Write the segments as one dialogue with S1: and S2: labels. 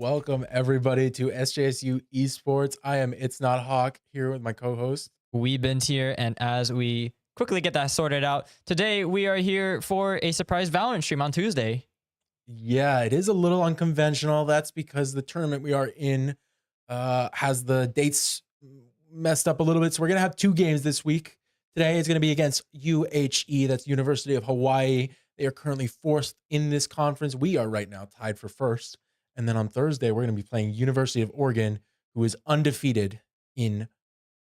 S1: Welcome everybody to SJSU Esports. I am It's Not Hawk here with my co-host.
S2: We've been here, and as we quickly get that sorted out, today we are here for a surprise Valorant stream on Tuesday.
S1: Yeah, it is a little unconventional. That's because the tournament we are in has the dates messed up a little bit. So we're gonna have two games this week. Today is gonna be against UHE, that's University of Hawaii. They are currently fourth in this conference. We are right now tied for first. And then on Thursday, we're gonna be playing University of Oregon, who is undefeated in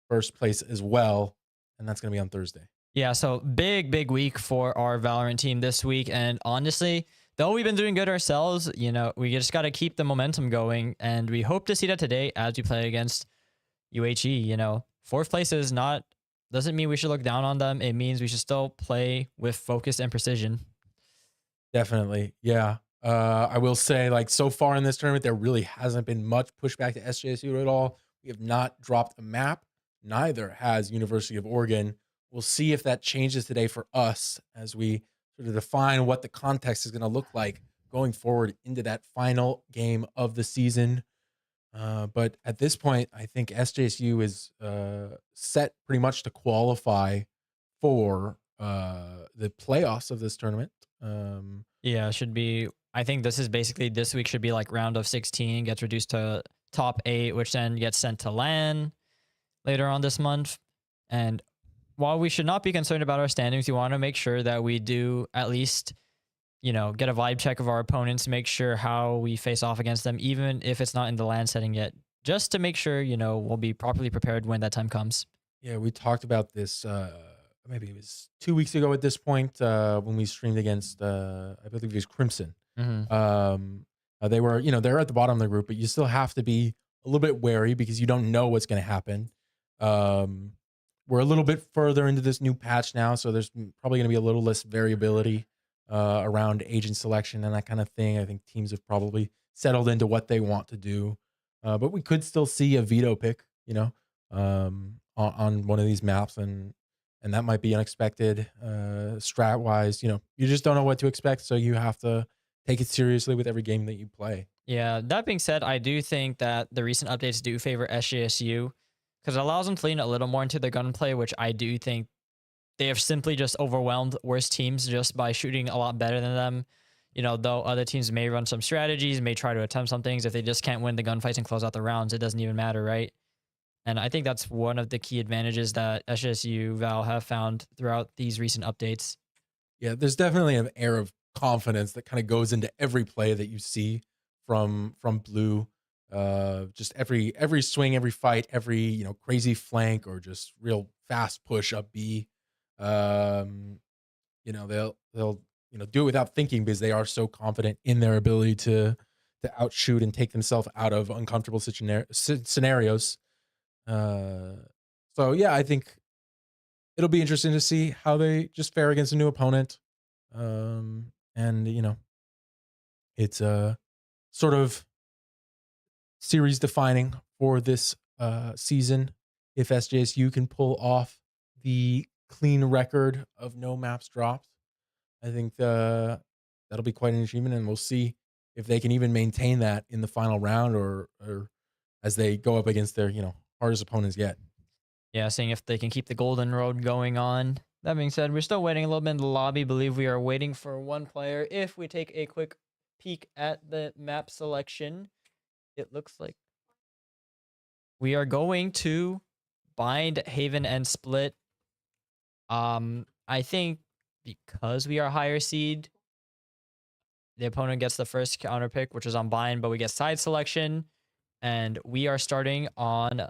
S1: first place as well. And that's gonna be on Thursday.
S2: Yeah, so big week for our Valorant team this week. And honestly, though we've been doing good ourselves, we just got to keep the momentum going. And we hope to see that today as we play against UHE. Fourth place doesn't mean we should look down on them. It means we should still play with focus and precision.
S1: Definitely. Yeah. I will say, like, so far in this tournament, there really hasn't been much pushback to SJSU at all. We have not dropped a map. Neither has University of Oregon. We'll see if that changes today for us as we sort of define what the context is going to look like going forward into that final game of the season. But at this point, I think SJSU is set pretty much to qualify for the playoffs of this tournament.
S2: Yeah, it should be. I think this week should be like round of 16, gets reduced to top 8, which then gets sent to LAN later on this month. And while we should not be concerned about our standings, we want to make sure that we do at least, get a vibe check of our opponents, make sure how we face off against them, even if it's not in the LAN setting yet, just to make sure, we'll be properly prepared when that time comes.
S1: Yeah, we talked about this maybe it was 2 weeks ago at this point when we streamed against I believe it was Crimson. They were, they're at the bottom of the group, but you still have to be a little bit wary because you don't know what's going to happen. We're a little bit further into this new patch now, so there's probably going to be a little less variability around agent selection and that kind of thing. I think teams have probably settled into what they want to do, but we could still see a veto pick, on one of these maps, and that might be unexpected strat wise. You just don't know what to expect, so you have to take it seriously with every game that you play.
S2: Yeah, that being said, I do think that the recent updates do favor SJSU because it allows them to lean a little more into their gunplay, which I do think they have simply just overwhelmed worse teams just by shooting a lot better than them. Though other teams may run some strategies, may try to attempt some things, if they just can't win the gunfights and close out the rounds, it doesn't even matter, right? And I think that's one of the key advantages that SJSU Val have found throughout these recent updates.
S1: Yeah, there's definitely an air of confidence that kind of goes into every play that you see from Blue. Just every swing, every fight, every crazy flank or just real fast push up B. They'll do it without thinking because they are so confident in their ability to outshoot and take themselves out of uncomfortable scenarios. So yeah, I think it'll be interesting to see how they just fare against a new opponent. And it's a sort of series defining for this season if SJSU can pull off the clean record of no maps dropped. I think that'll be quite an achievement, and we'll see if they can even maintain that in the final round or as they go up against their hardest opponents yet.
S2: Yeah, seeing if they can keep the golden road going on. That being said, we're still waiting a little bit in the lobby. Believe we are waiting for one player. If we take a quick peek at the map selection, it looks like we are going to bind Haven and Split. I think because we are higher seed, the opponent gets the first counter pick, which is on bind, but we get side selection, and we are starting on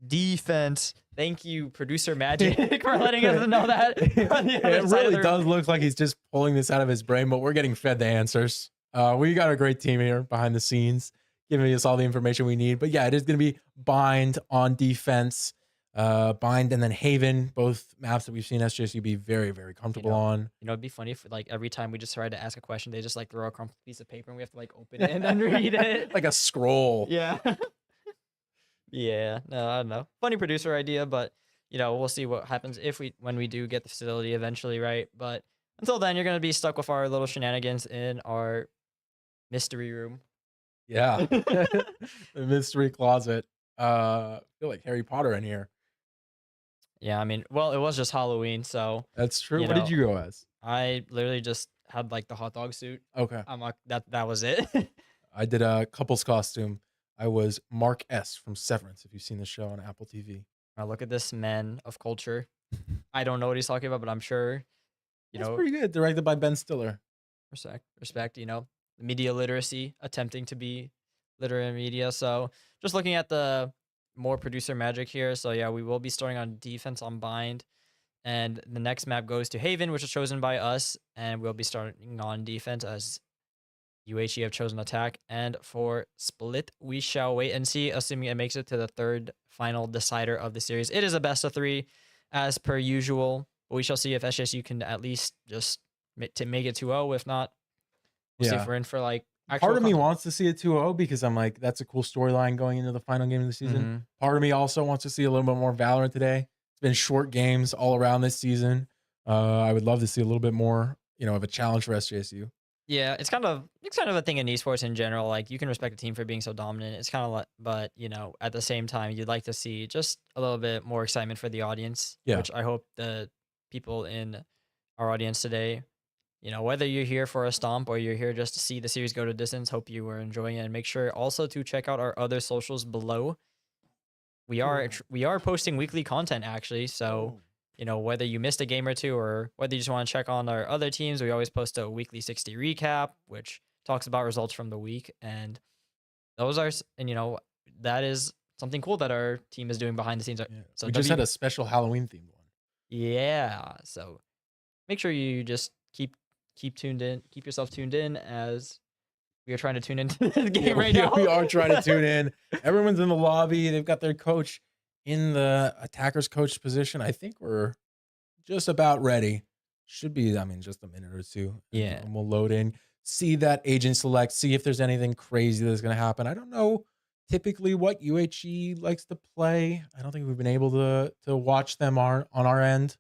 S2: defense. Thank you, producer Magic, for letting us know that.
S1: It really does look like he's just pulling this out of his brain, but we're getting fed the answers. We got a great team here behind the scenes, giving us all the information we need. But yeah, it is going to be bind on defense, bind and then Haven, both maps that we've seen SJSU be very, very comfortable on.
S2: It'd be funny if like every time we just tried to ask a question, they just like throw a crumpled piece of paper and we have to like open it and then read it.
S1: Like a scroll.
S2: Yeah. Yeah, no, I don't know. Funny producer idea, but we'll see what happens when we do get the facility eventually, right? But until then, you're gonna be stuck with our little shenanigans in our mystery room.
S1: Yeah. The mystery closet. I feel like Harry Potter in here.
S2: Yeah, I mean, well, it was just Halloween, so
S1: That's true.
S2: you
S1: What did
S2: know,
S1: you go as?
S2: I literally just had like the hot dog suit.
S1: Okay.
S2: I'm like that was it.
S1: I did a couple's costume. I was Mark S. from Severance, if you've seen the show on Apple TV.
S2: Now look at this man of culture. I don't know what he's talking about, but I'm sure, you
S1: That's
S2: know,
S1: pretty good. Directed by Ben Stiller.
S2: respect, media literacy, attempting to be literate in media. So just looking at the more producer magic here. So yeah, we will be starting on defense on bind. And the next map goes to Haven, which is chosen by us. And we'll be starting on defense as UHE have chosen attack. And for split, we shall wait and see, assuming it makes it to the third final decider of the series. It is a best of 3 as per usual. But we shall see if SJSU can at least just to make it 2-0. If not, we'll see if
S1: Yeah.
S2: we're in for like actual
S1: Part of me
S2: content.
S1: wants to see a 2-0 because I'm like, that's a cool storyline going into the final game of the season.
S2: Mhm.
S1: Part of me also wants to see a little bit more Valorant today. It's been short games all around this season. I would love to see a little bit more, of a challenge for SJSU.
S2: Yeah, it's kind of a thing in esports in general. Like you can respect a team for being so dominant. It's kind of like, but at the same time, you'd like to see just a little bit more excitement for the audience.
S1: Yeah.
S2: Which I hope the people in our audience today, whether you're here for a stomp or you're here just to see the series go to distance, hope you were enjoying it. And make sure also to check out our other socials below. We are posting weekly content actually, so whether you missed a game or two or whether you just want to check on our other teams, we always post a weekly 60 recap, which talks about results from the week. And those are, that is something cool that our team is doing behind the scenes.
S1: Yeah.
S2: So
S1: We just had a special Halloween themed one.
S2: yeah. So make sure you just keep tuned in, keep yourself tuned in as we are trying to tune into the game right now.
S1: We are trying to tune in. Everyone's in the lobby. They've got their coach in the attacker's coach position. I think we're just about ready. Should be, just a minute or two.
S2: Yeah.
S1: And we'll load in, see that agent select, see if there's anything crazy that's going to happen. I don't know typically what UHE likes to play. I don't think we've been able to watch them on our end.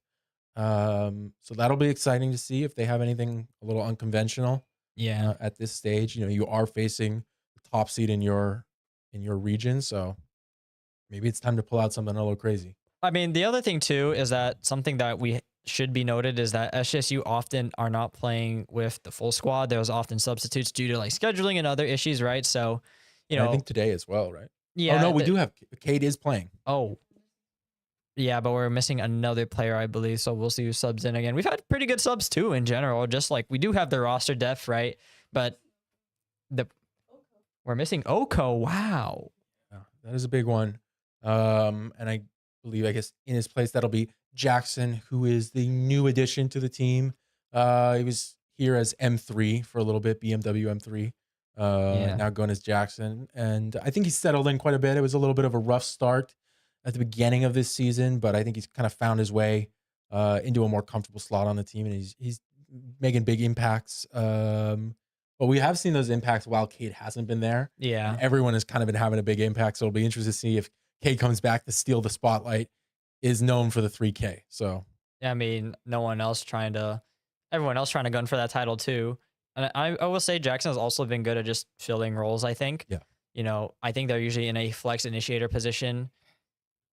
S1: So that'll be exciting to see if they have anything a little unconventional.
S2: Yeah.
S1: At this stage, you are facing the top seed in your region, so maybe it's time to pull out something a little crazy.
S2: I mean, the other thing too is that something that we should be noted is that SJSU often are not playing with the full squad. There's often substitutes due to like scheduling and other issues, right? So,
S1: I think today as well, right?
S2: yeah.
S1: Oh no, we do have Cade is playing.
S2: Oh, yeah, but we're missing another player, I believe. So we'll see who subs in again. We've had pretty good subs too in general. Just like we do have the roster depth, right? But we're missing Oko. Wow.
S1: Yeah, that is a big one. And I believe, I guess, in his place that'll be Jackson, who is the new addition to the team. He was here as M3 for a little bit, BMW M3. Now going as Jackson, and I think he's settled in quite a bit. It was a little bit of a rough start at the beginning of this season, but I think he's kind of found his way into a more comfortable slot on the team, and he's making big impacts. But we have seen those impacts while Cade hasn't been there.
S2: Yeah.
S1: And everyone has kind of been having a big impact, so it'll be interesting to see if Cade comes back to steal the spotlight. Is known for the 3K, so
S2: I mean, everyone else trying to gun for that title too. And I will say Jackson has also been good at just filling roles, I think.
S1: Yeah.
S2: I think they're usually in a flex initiator position,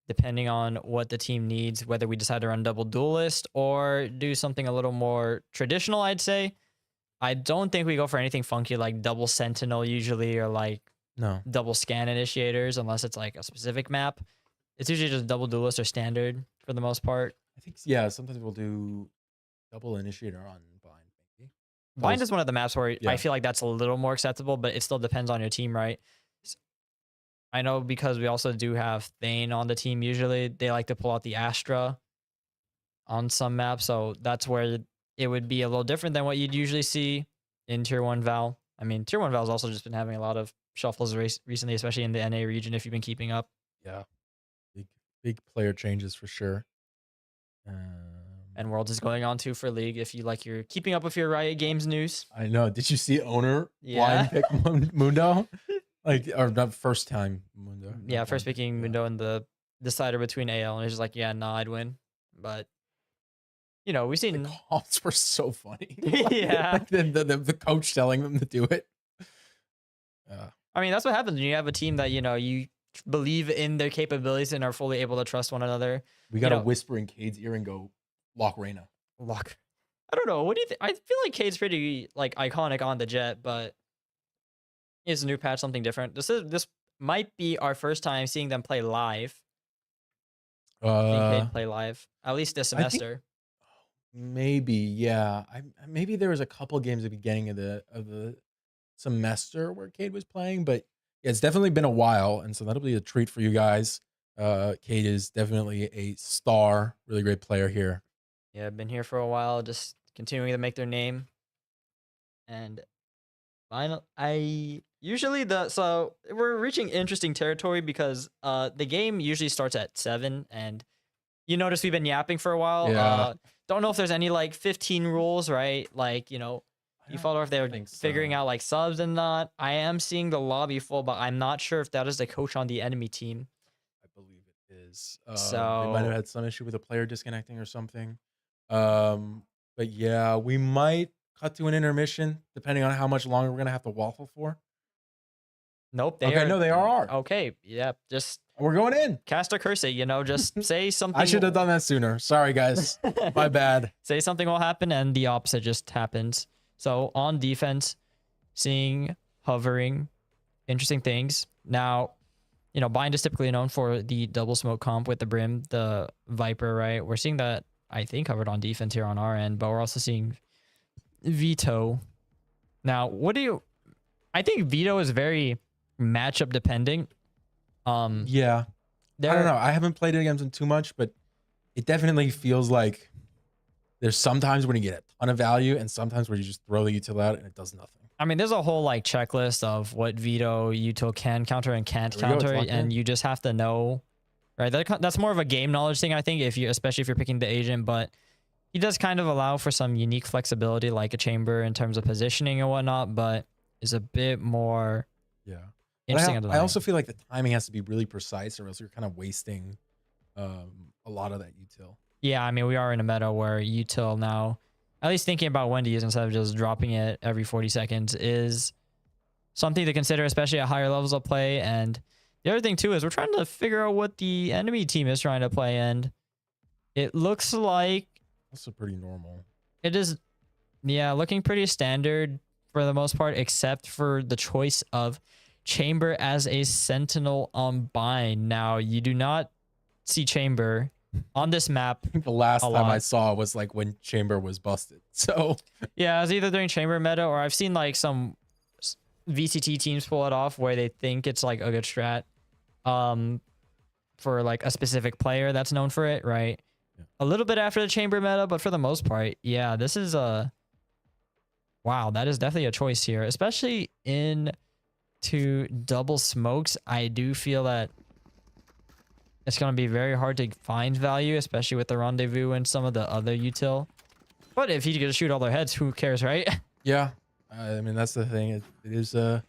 S2: depending on what the team needs, whether we decide to run double duelist or do something a little more traditional, I'd say. I don't think we go for anything funky like double sentinel usually, or like double scan initiators, unless it's like a specific map. It's usually just double duelist or standard for the most part.
S1: I think, sometimes we'll do double initiator on blind. Maybe.
S2: Blind is one of the maps where I feel like that's a little more acceptable, but it still depends on your team, right? I know because we also do have Thane on the team. Usually they like to pull out the Astra on some maps, so that's where it would be a little different than what you'd usually see in Tier 1 Val. I mean, Tier 1 Val's also just been having a lot of shuffles recently, especially in the NA region, if you've been keeping up.
S1: Yeah. Big player changes for sure.
S2: And Worlds is going on too for League. If you like, you're keeping up with your Riot Games news.
S1: I know. Did you see owner blind pick Mundo? Or not first time Mundo.
S2: Yeah, first picking Mundo in the decider between AL, and it's just like, I'd win. But we've seen
S1: the calls were so funny.
S2: Yeah.
S1: the coach telling them to do it.
S2: I mean, that's what happens when you have a team that, you know, you believe in their capabilities and are fully able to trust one another.
S1: We got to whisper in Cade's ear and go, lock Reyna.
S2: Lock. I don't know. What do you think? I feel like Cade's pretty like iconic on the Jet, but is a new patch something different? This might be our first time seeing them play live. Seeing Cade play live, at least this semester.
S1: Maybe, yeah. Maybe there was a couple games at the beginning of the semester where Cade was playing, but yeah, it's definitely been a while, and so that'll be a treat for you guys. Cade is definitely a star, really great player here.
S2: Yeah, been here for a while, just continuing to make their name. And so we're reaching interesting territory because the game usually starts at 7, and you notice we've been yapping for a while.
S1: Yeah.
S2: Don't know if there's any like 15 rules, right? Like, you know, you follow if they're figuring out like subs and not. I am seeing the lobby full, but I'm not sure if that is the coach on the enemy team.
S1: I believe it is.
S2: So
S1: they might have had some issue with a player disconnecting or something. But yeah, we might cut to an intermission depending on how much longer we're gonna have to waffle for.
S2: Nope.
S1: They are.
S2: Okay. Yeah. Just
S1: we're going in.
S2: Cast a curse. You know, just say something.
S1: I should have done that sooner. Sorry, guys. My bad.
S2: Say something will happen, and the opposite just happens. So on defense, seeing hovering, interesting things. Now, you know, Bind is typically known for the double smoke comp with the Brim, the Viper, right? We're seeing that, I think, covered on defense here on our end, but we're also seeing Vito. Now, I think Vito is very matchup depending.
S1: Yeah. I don't know. I haven't played it against him too much, but it definitely feels like there's sometimes when you get a ton of value and sometimes where you just throw the util out and it does nothing.
S2: I mean, there's a whole like checklist of what Vito util can counter and can't counter, and you just have to know, right? That's more of a game knowledge thing, I think, especially if you're picking the agent, but he does kind of allow for some unique flexibility like a chamber in terms of positioning and whatnot, but is a bit more interesting.
S1: I also feel like the timing has to be really precise or else you're kind of wasting a lot of that util.
S2: Yeah, I mean, we are in a meta where util now, at least thinking about when to use instead of just dropping it every 40 seconds is something to consider, especially at higher levels of play. And the other thing too is we're trying to figure out what the enemy team is trying to play, and it looks like
S1: also pretty normal.
S2: It is, yeah, looking pretty standard for the most part, except for the choice of Chamber as a Sentinel on Bind. Now, you do not see Chamber on this map.
S1: I think the last time I saw was like when Chamber was busted. So
S2: yeah, it was either during Chamber meta or I've seen like some VCT teams pull it off where they think it's like a good strat for like a specific player that's known for it, right? Yeah. A little bit after the Chamber meta, but for the most part, yeah, this is wow, that is definitely a choice here, especially into double smokes. I do feel that it's going to be very hard to find value, especially with the rendezvous and some of the other util. But if he could shoot all their heads, who cares, right?
S1: Yeah. I mean, that's the thing. It is a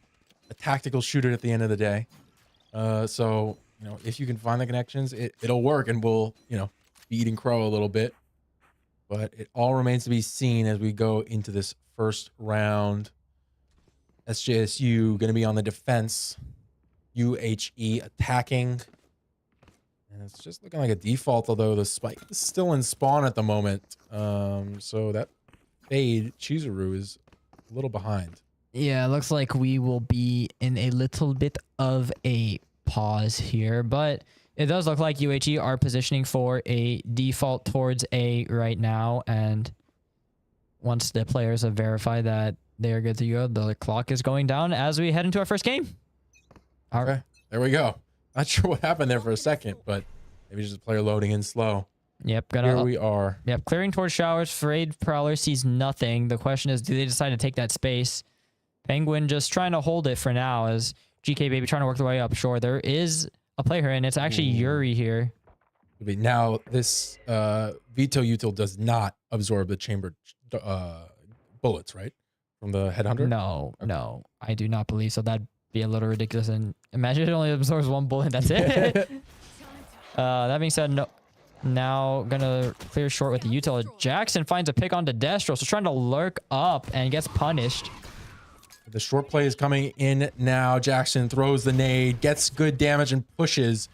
S1: tactical shooter at the end of the day. So, you know, if you can find the connections, it'll work and we'll, you know, be eating crow a little bit. But it all remains to be seen as we go into this first round. SJSU going to be on the defense. UHE attacking. And it's just looking like a default, although the spike is still in spawn at the moment. So that fade, Chizuru, is a little behind.
S2: Yeah, it looks like we will be in a little bit of a pause here, but it does look like UHE are positioning for a default towards A right now. And once the players have verified that they are good to go, the clock is going down as we head into our first game.
S1: Okay, there we go. Not sure what happened there for a second, but maybe just a player loading in slow.
S2: Yep,
S1: here we are.
S2: Yep, clearing towards showers. Frayed Prowler sees nothing. The question is, do they decide to take that space? Penguin just trying to hold it for now as GK Baby trying to work their way up. Sure, there is a player, and it's actually Yuri here.
S1: Now, this Vito util does not absorb the chamber bullets, right? From the headhunter?
S2: No, okay. No, I do not believe so. That'd be a little ridiculous. And imagine it only absorbs one bullet. That's it. That being said, no. Now gonna clear short with the util. Jackson finds a pick onto Destro, so trying to lurk up and gets punished.
S1: The short play is coming in now. Jackson throws the nade, gets good damage and pushes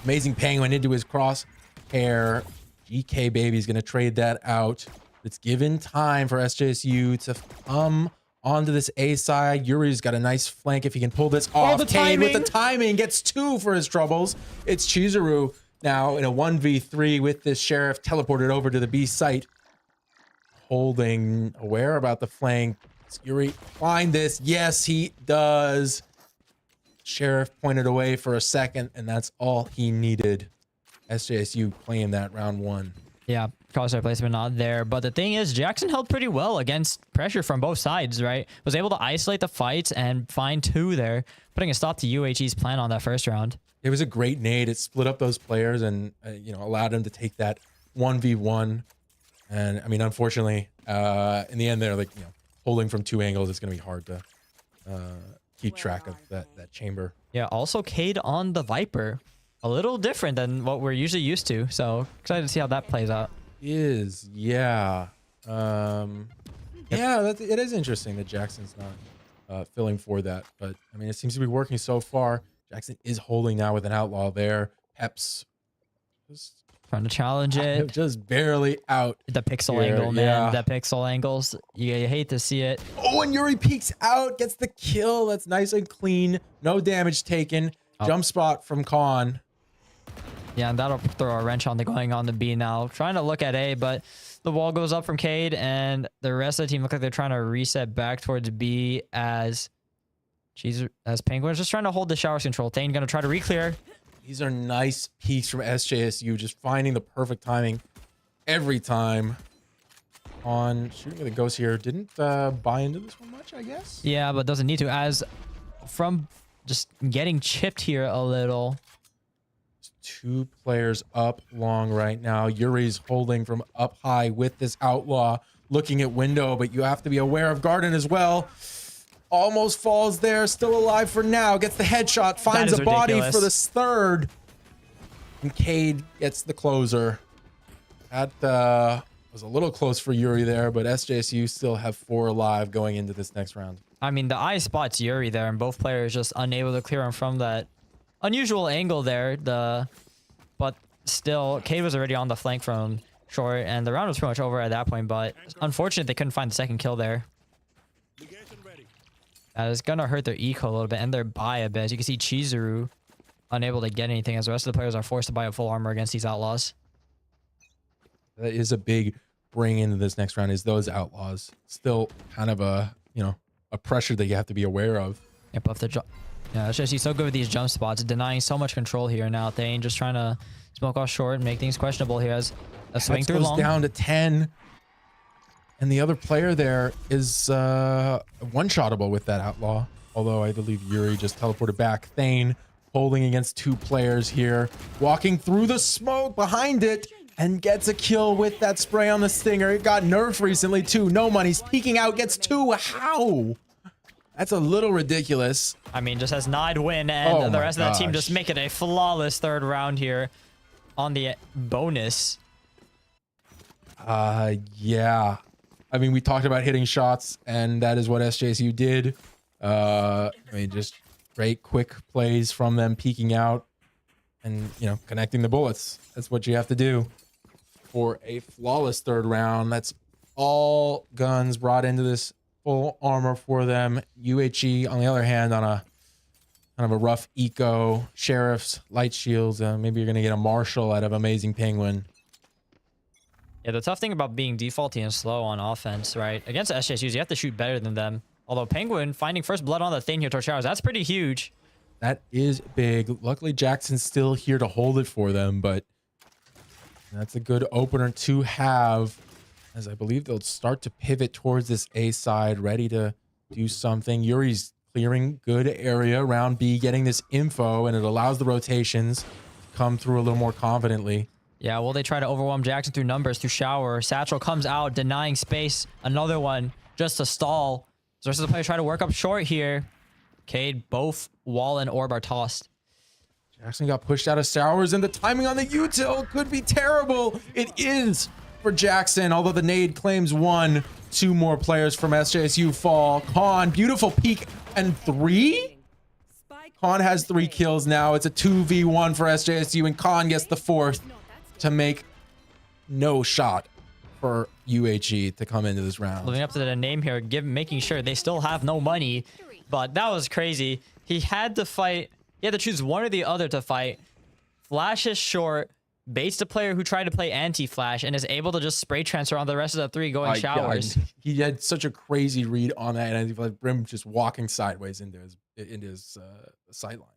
S1: Amazing Penguin into his crosshair. GK Baby is going to trade that out. It's given time for SJSU to come onto this A side. Yuri's got a nice flank if he can pull this off. Cade with the timing gets 2 for his troubles. It's Chizuru now in a 1v3 with this Sheriff teleported over to the B site. Holding aware about the flank. Does Yuri find this? Yes, he does. Sheriff pointed away for a second, and that's all he needed. SJSU claimed that round 1.
S2: Yeah, crosshair placement not there. But the thing is, Jackson held pretty well against pressure from both sides, right? Was able to isolate the fights and find 2 there, putting a stop to UHE's plan on that first round.
S1: It was a great nade. It split up those players and, allowed him to take that 1v1. And, I mean, unfortunately, in the end, they're like, holding from 2 angles. It's going to be hard to keep track of that chamber.
S2: Yeah, also Cade on the Viper. A little different than what we're usually used to. So excited to see how that plays out.
S1: Yeah. It is interesting that Jackson's not filling for that. But, I mean, it seems to be working so far. Jackson is holding now with an outlaw there. Peps just
S2: trying to challenge it.
S1: Just barely out.
S2: The pixel angle, man. The pixel angles. You hate to see it.
S1: Oh, and Yuri peeks out. Gets the kill. That's nice and clean. No damage taken. Jump spot from Khan.
S2: Yeah, and that'll throw a wrench on the going on the B now. Trying to look at A, but the wall goes up from Cade, and the rest of the team look like they're trying to reset back towards B as Penguin's just trying to hold the showers control. Thane gonna try to re-clear.
S1: These are nice peaks from SJSU, just finding the perfect timing every time. On shooting the ghost here, didn't buy into this one much, I guess.
S2: Yeah, but doesn't need to, as from just getting chipped here a little.
S1: 2 players up long right now. Yuri's holding from up high with this outlaw, looking at window, but you have to be aware of Garden as well. Almost falls there, still alive for now. Gets the headshot, finds a body for this 3rd. And Cade gets the closer. That was a little close for Yuri there, but SJSU still have 4 alive going into this next round.
S2: I mean, the eye spots Yuri there, and both players just unable to clear him from that unusual angle there. But still, Cade was already on the flank from short, and the round was pretty much over at that point. But unfortunately, they couldn't find the second kill there. That is gonna hurt their eco a little bit and their buy a bit. As you can see, Chizuru unable to get anything, as the rest of the players are forced to buy a full armor against these outlaws.
S1: That is a big bring into this next round. Is those outlaws still kind of a pressure that you have to be aware of?
S2: Yeah, buff the jump. Yeah, it's just he's so good with these jump spots, denying so much control here. Now Thane just trying to smoke off short and make things questionable here as a swing through long.
S1: Down to 10. And the other player there is one-shottable with that outlaw. Although I believe Yuri just teleported back. Thane holding against 2 players here. Walking through the smoke behind it. And gets a kill with that spray on the Stinger. It got nerfed recently too. No money's peeking out. Gets 2. How? That's a little ridiculous.
S2: I mean, just has Nide win. And the rest of that team just make it a flawless 3rd round here on the bonus.
S1: Yeah. I mean, we talked about hitting shots, and that is what SJSU did. I mean, just great quick plays from them, peeking out and, connecting the bullets. That's what you have to do for a flawless 3rd round. That's all guns brought into this full armor for them. UHE, on the other hand, on a kind of a rough eco. Sheriffs, light shields. Maybe you're going to get a Marshall out of Amazing Penguin.
S2: Yeah, the tough thing about being defaulty and slow on offense, right? Against SJSUs, you have to shoot better than them. Although Penguin finding first blood on the thing here towards showers, that's pretty huge.
S1: That is big. Luckily, Jackson's still here to hold it for them, but that's a good opener to have, as I believe they'll start to pivot towards this A side, ready to do something. Yuri's clearing good area around B, getting this info, and it allows the rotations to come through a little more confidently.
S2: Yeah, will they try to overwhelm Jackson through numbers, through shower? Satchel comes out, denying space. Another one just to stall. The rest of the players try to work up short here. Cade, both wall and orb are tossed.
S1: Jackson got pushed out of showers, and the timing on the util could be terrible. It is for Jackson, although the nade claims 1. 2 more players from SJSU fall. Khan, beautiful peek, and 3? Khan has 3 kills now. It's a 2v1 for SJSU, and Khan gets the 4th to make no shot for UHE to come into this round.
S2: Living up to the name here, making sure they still have no money. But that was crazy. He had to fight. He had to choose one or the other to fight. Flash is short. Baits the player who tried to play anti-flash and is able to just spray transfer on the rest of the 3 going showers.
S1: God. He had such a crazy read on that anti-flash. Brim just walking sideways into his sight line.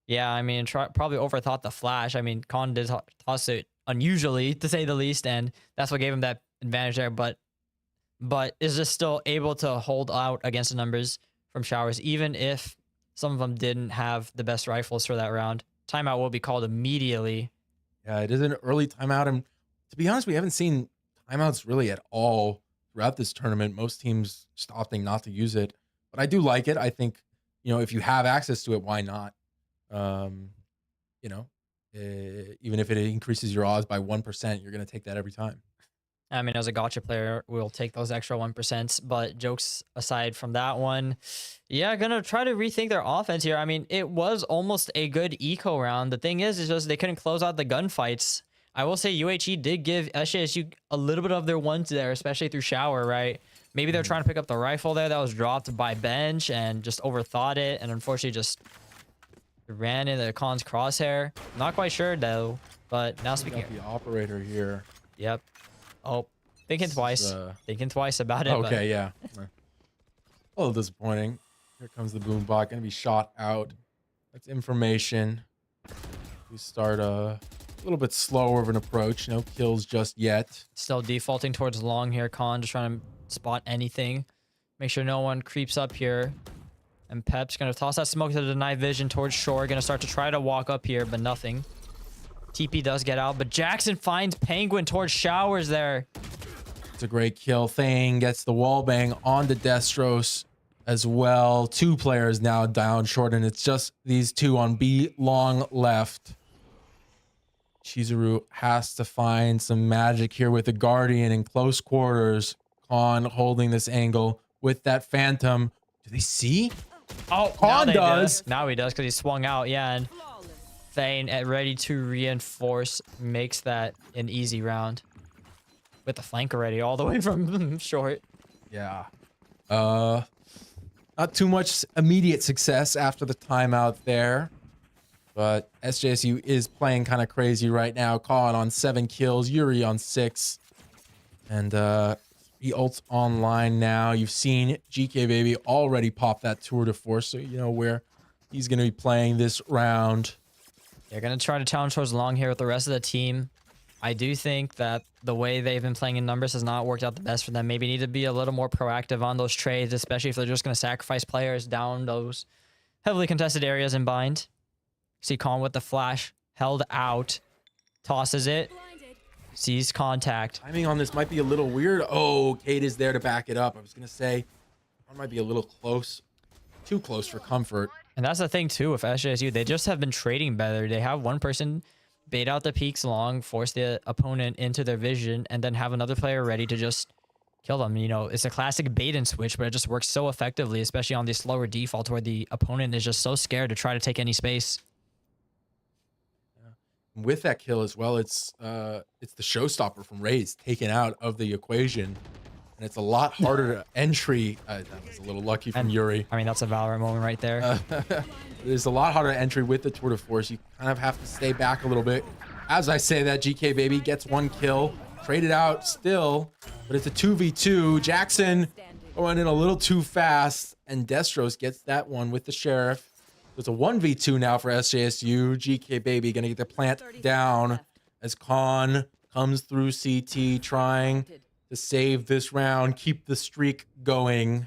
S1: Yeah,
S2: I mean, probably overthought the flash. I mean, Khan did toss it unusually, to say the least, and that's what gave him that advantage there. But is just still able to hold out against the numbers from showers, even if some of them didn't have the best rifles for that round. Timeout will be called immediately.
S1: Yeah, it is an early timeout, and to be honest, we haven't seen timeouts really at all throughout this tournament. Most teams just opting not to use it, but I do like it. I think, if you have access to it, why not? Even if it increases your odds by 1%, you're going to take that every time.
S2: I mean, as a gotcha player, we'll take those extra 1%. But jokes aside from that one, yeah, gonna try to rethink their offense here. I mean, it was almost a good eco round. The thing is just they couldn't close out the gunfights. I will say UHE did give SJSU a little bit of their ones there, especially through shower, right? Maybe they're trying to pick up the rifle there that was dropped by bench and just overthought it, and unfortunately just ran into Khan's crosshair. Not quite sure though, but now speaking
S1: of the operator here.
S2: Yep. Oh, thinking twice. Thinking twice about it.
S1: Okay, yeah. A little disappointing. Here comes the boom bot, gonna be shot out. That's information. We start a little bit slower of an approach. No kills just yet.
S2: Still defaulting towards long here. Khan just trying to spot anything. Make sure no one creeps up here. And Pep's gonna toss that smoke to deny vision towards shore. Gonna start to try to walk up here, but nothing. TP does get out, but Jackson finds Penguin towards showers there.
S1: It's a great kill. Thane gets the wall bang onto Destros as well. 2 players now down short, and it's just these 2 on B long left. Chizuru has to find some magic here with the Guardian in close quarters. Khan holding this angle with that Phantom. Do they see?
S2: Oh,
S1: Khan does.
S2: Now he does because he swung out. Yeah, and Thane ready to reinforce makes that an easy round with the flank already all the way from short.
S1: Yeah. Not too much immediate success after the timeout there, but SJSU is playing kind of crazy right now. Khan on 7 kills, Yuri on 6, and he ults online now. You've seen GK Baby already pop that tour de force, so you know where he's going to be playing this round.
S2: They're going to try to challenge towards long here with the rest of the team. I do think that the way they've been playing in numbers has not worked out the best for them. Maybe need to be a little more proactive on those trades, especially if they're just going to sacrifice players down those heavily contested areas in bind. See Khan with the flash, held out, tosses it, sees contact.
S1: Timing on this might be a little weird. Oh, Kate is there to back it up. I was going to say, I might be a little close, too close for comfort.
S2: And that's the thing too with SJSU. They just have been trading better. They have one person bait out the peaks long, force the opponent into their vision, and then have another player ready to just kill them. It's a classic bait and switch, but it just works so effectively, especially on the slower default where the opponent is just so scared to try to take any space.
S1: Yeah. With that kill as well, it's the showstopper from Raze taken out of the equation. And it's a lot harder to entry. That was a little lucky from Yuri.
S2: I mean, that's a Valorant moment right there.
S1: It's a lot harder to entry with the tour de force. You kind of have to stay back a little bit. As I say that, GK Baby gets 1 kill. Traded out still, but it's a 2v2. Jackson going in a little too fast, and Destros gets that one with the Sheriff. It's a 1v2 now for SJSU. GK Baby gonna get the plant down as Khan comes through CT trying to save this round, keep the streak going.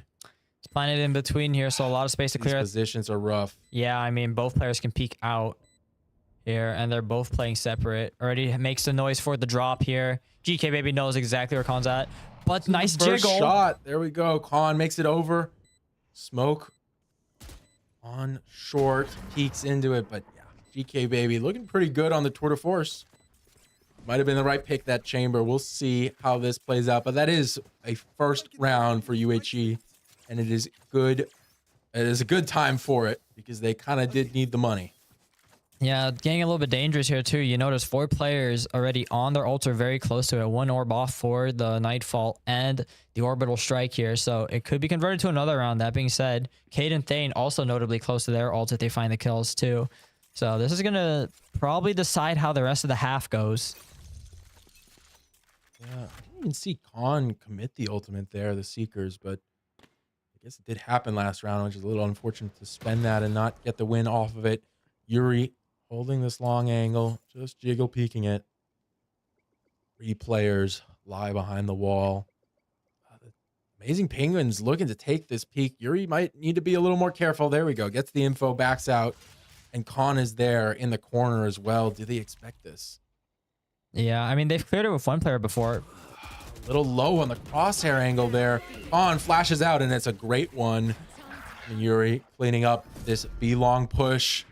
S2: It's planted in between here, so a lot of space to clear.
S1: These positions are rough.
S2: Yeah, I mean, both players can peek out here, and they're both playing separate. Already makes the noise for the drop here. GK Baby knows exactly where Khan's at, but nice
S1: First
S2: jiggle.
S1: shot. There we go. Khan makes it over. Smoke on short, peeks into it, but yeah, GK Baby looking pretty good on the tour de force. Might have been the right pick, that chamber. We'll see how this plays out. But that is a first round for UHE. And it is good. It is a good time for it because they kind of did need the money.
S2: Yeah, getting a little bit dangerous here too. You notice 4 players already on their ults, are very close to it. 1 orb off for the Nightfall and the Orbital Strike here. So it could be converted to another round. That being said, Cade and Thane also notably close to their ults if they find the kills too. So this is going to probably decide how the rest of the half goes.
S1: Yeah, I didn't even see Khan commit the ultimate there, the Seekers, but I guess it did happen last round, which is a little unfortunate to spend that and not get the win off of it. Yuri holding this long angle, just jiggle peeking it. 3 players lie behind the wall. The Amazing Penguins looking to take this peek. Yuri might need to be a little more careful. There we go. Gets the info, backs out. And Khan is there in the corner as well. Do they expect this?
S2: Yeah, I mean, they've cleared it with 1 player before.
S1: A little low on the crosshair angle there. Khan flashes out, and it's a great one. And Yuri cleaning up this B-long push.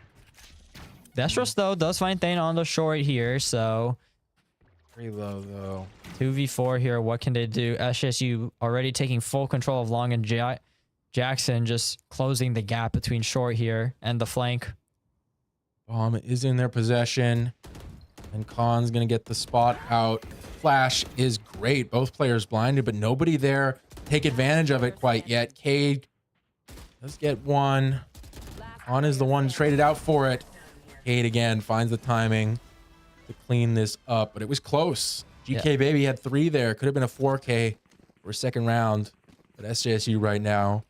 S2: Destros, though, does find Thane on the short here, so...
S1: Pretty low, though.
S2: 2v4 here. What can they do? SJSU already taking full control of long, and Jackson just closing the gap between short here and the flank.
S1: Bomb is in their possession. And Khan's going to get the spot out. Flash is great. Both players blinded, but nobody there take advantage of it quite yet. Cade does get one. Khan is the one traded out for it. Cade again finds the timing to clean this up, but it was close. GK Baby had 3 there. Could have been a 4K for a second round. But SJSU right now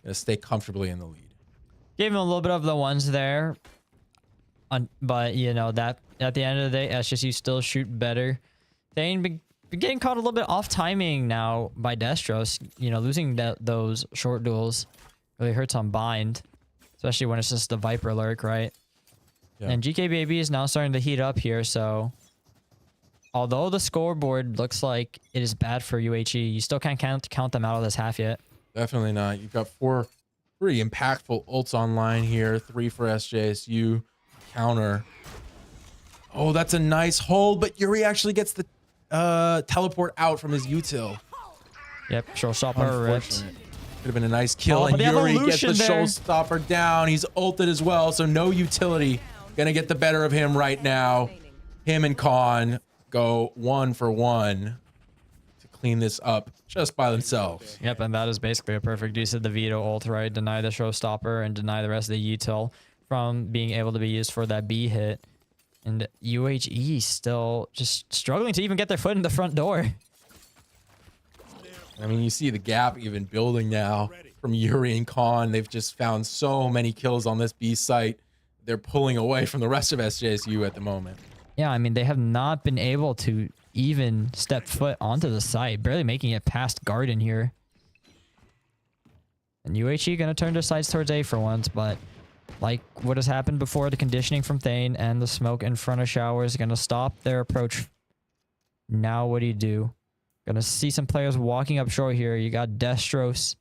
S1: going to stay comfortably in the lead.
S2: Gave him a little bit of the ones there. But, you know, that at the end of the day, SJSU still shoot better. Thane been getting caught a little bit off timing now by Destros. You know, losing those short duels really hurts on bind. Especially when it's just the Viper lurk, right? Yeah. And GK Baby is now starting to heat up here, so... Although the scoreboard looks like it is bad for UHE, you still can't count them out of this half yet.
S1: Definitely not. You've got 4 pretty impactful ults online here. 3 for SJSU. Counter. Oh, that's a nice hold, but Yuri actually gets the teleport out from his util.
S2: Yep, showstopper ripped.
S1: Could have been a nice kill, and Yuri gets the showstopper down. He's ulted as well, so no utility. Gonna get the better of him right now. Him and Khan go 1 for 1 to clean this up just by themselves.
S2: Yep, and that is basically a perfect use of the veto ult, right? Deny the showstopper and deny the rest of the util from being able to be used for that B hit. And UHE still just struggling to even get their foot in the front door.
S1: I mean, you see the gap even building now from Yuri and Khan. They've just found so many kills on this B site. They're pulling away from the rest of SJSU at the moment.
S2: Yeah, I mean, they have not been able to even step foot onto the site, barely making it past Garden here. And UHE going to turn their sights towards A for once, but like what has happened before, the conditioning from Thane and the smoke in front of Shower is going to stop their approach. Now what do? Going to see some players walking up short here. You got Destros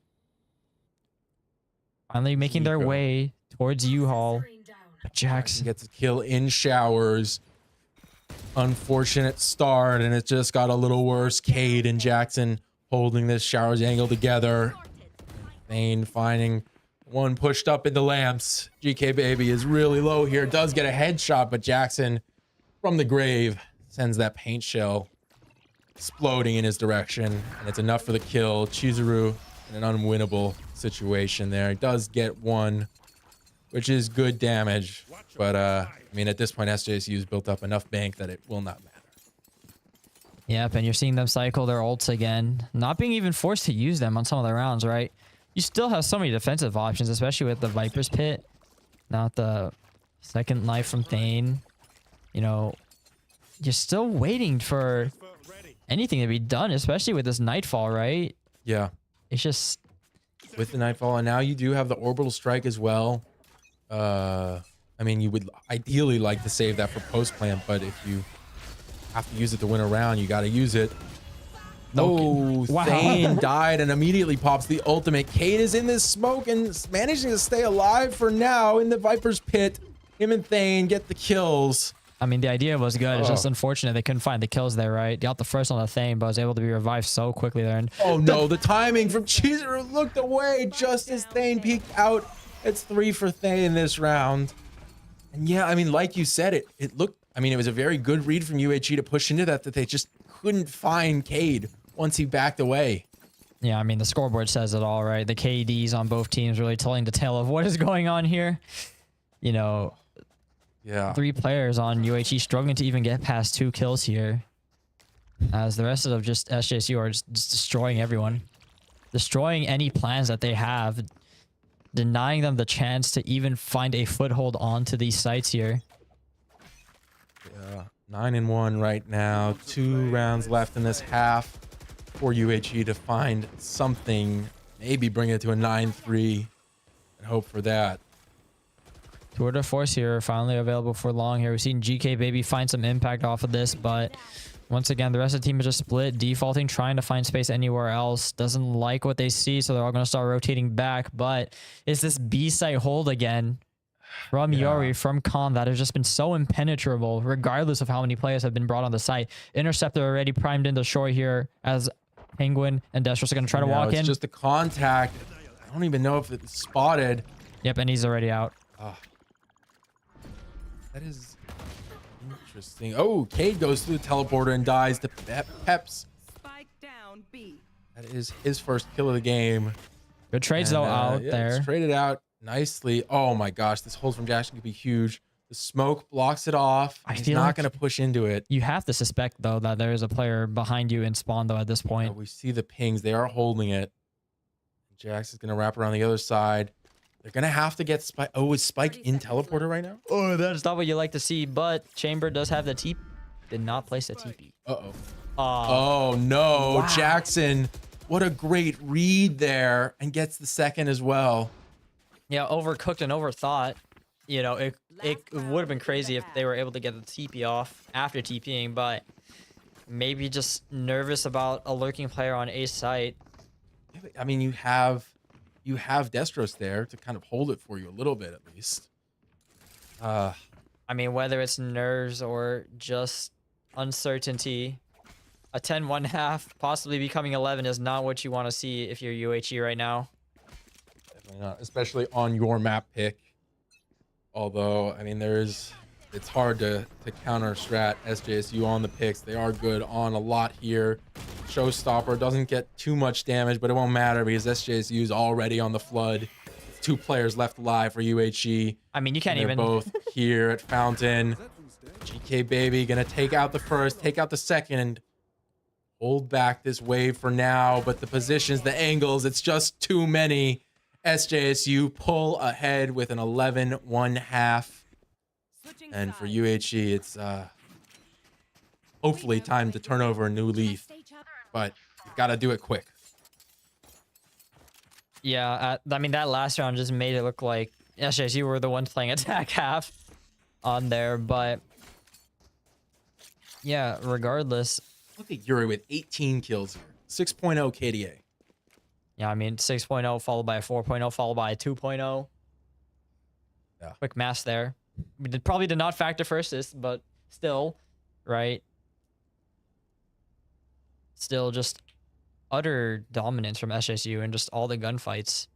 S2: finally making their way towards U-Haul. Jackson
S1: gets a kill in Showers. Unfortunate start, and it just got a little worse. Cade and Jackson holding this Showers angle together. Thane finding one pushed up into lamps. GK Baby is really low here. Does get a headshot, but Jackson from the grave sends that paint shell exploding in his direction, and it's enough for the kill. Chizuru in an unwinnable situation there. He does get one, which is good damage, but I mean, at this point, SJSU's built up enough bank that it will not matter.
S2: Yep, and you're seeing them cycle their ults again, not being even forced to use them on some of the rounds, right? You still have so many defensive options, especially with the Viper's Pit. Not the second life from Thane. You know, you're still waiting for anything to be done, especially with this Nightfall, right?
S1: Yeah.
S2: It's just...
S1: With the Nightfall, and now you do have the Orbital Strike as well. I mean, you would ideally like to save that for post-plant, but if you have to use it to win a round, you got to use it. Oh, wow. Thane died and immediately pops the ultimate. Cade is in this smoke and managing to stay alive for now in the Viper's Pit. Him and Thane get the kills.
S2: I mean, the idea was good. It's just unfortunate they couldn't find the kills there, right? Got the first on the Thane, but was able to be revived so quickly there. And
S1: oh no, the timing from Cheezer looked away just as Thane peeked out. It's 3 for Thane this round. And yeah, I mean, like you said, it looked, I mean, it was a very good read from UHE to push into that they just couldn't find Cade once he backed away.
S2: Yeah, I mean, the scoreboard says it all, right? The KDs on both teams really telling the tale of what is going on here. You know,
S1: yeah,
S2: 3 players on UHE struggling to even get past 2 kills here. As the rest of just SJSU are just destroying everyone. Destroying any plans that they have. Denying them the chance to even find a foothold onto these sites here.
S1: Yeah, 9-1 right now. 2 rounds left in this half for UHE to find something. Maybe bring it to a 9-3 and hope for that.
S2: Tour de Force here, finally available for long here. We've seen GK Baby find some impact off of this, but once again, the rest of the team is just split, defaulting, trying to find space anywhere else. Doesn't like what they see, so they're all going to start rotating back. But it's this B site hold again from Yori, from Khan, that has just been so impenetrable, regardless of how many players have been brought on the site. Interceptor already primed into shore here as Penguin and Destros are going to try to walk in.
S1: It's just a contact. I don't even know if it's spotted.
S2: Yep, and he's already out.
S1: That is interesting. Oh, Cade goes through the teleporter and dies to Peps.
S3: Spike down B.
S1: That is his first kill of the game.
S2: Good trades though out there.
S1: It's traded out nicely. Oh my gosh, this hold from Jackson could be huge. The smoke blocks it off. He's not going to push into it.
S2: You have to suspect though that there is a player behind you in spawn though at this point.
S1: We see the pings. They are holding it. Jax is going to wrap around the other side. They're going to have to get Spike. Oh, is Spike in teleporter right now?
S2: Oh, that's not what you like to see, but Chamber does have the TP. Did not place a TP.
S1: Uh-oh. Oh, no. Wow. Jackson, what a great read there, and gets the second as well.
S2: Yeah, overcooked and overthought. You know, it would have been crazy if they were able to get the TP off after TPing, but maybe just nervous about a lurking player on A site.
S1: I mean, you have Destros there to kind of hold it for you a little bit at least.
S2: I mean, whether it's nerves or just uncertainty, a 10-1 half possibly becoming 11 is not what you want to see if you're UHE right now.
S1: Definitely not, especially on your map pick. Although, I mean, it's hard to counter strat SJSU on the picks. They are good on a lot here. Showstopper doesn't get too much damage, but it won't matter because SJSU is already on the flood. 2 players left alive for UHE.
S2: I mean, you can't even.
S1: They're both here at Fountain. GK Baby gonna take out the first, take out the second. Hold back this wave for now, but the positions, the angles, it's just too many. SJSU pull ahead with an 11-1 half. And for UHE, it's hopefully time to turn over a new leaf. But you gotta do it quick.
S2: Yeah, I mean, that last round just made it look like SJSU were the ones playing attack half on there, but yeah, regardless.
S1: Look at Yuri with 18 kills here. 6.0 KDA.
S2: Yeah, I mean, 6.0 followed by a 4.0 followed by a 2.0.
S1: Yeah.
S2: Quick math there. We probably did not factor for assist, but still, right? Still just utter dominance from SJSU and just all the gunfights.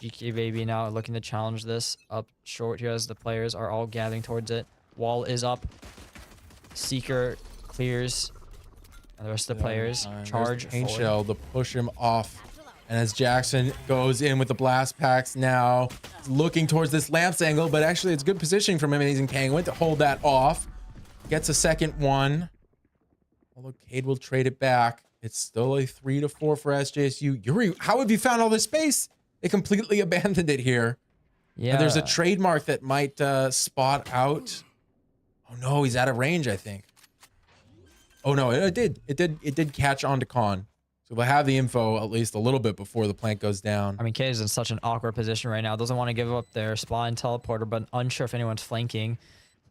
S2: GK Baby now looking to challenge this up short here as the players are all gathering towards it. Wall is up. Seeker clears. And the rest of the players charge
S1: Paint
S2: forward.
S1: Shell to push him off. And as Jackson goes in with the blast packs now, looking towards this lamps angle, but actually it's good positioning from Amazing Kang. Went to hold that off. Gets a second one. Although Cade will trade it back. It's still a 3-4 for SJSU. Yuri, how have you found all this space? They completely abandoned it here.
S2: Yeah.
S1: And there's a trademark that might spot out. Oh no, he's out of range, I think. Oh no, it did catch on to Khan. So they'll have the info at least a little bit before the plant goes down.
S2: I mean, Cade is in such an awkward position right now. Doesn't want to give up their spot and teleporter, but unsure if anyone's flanking.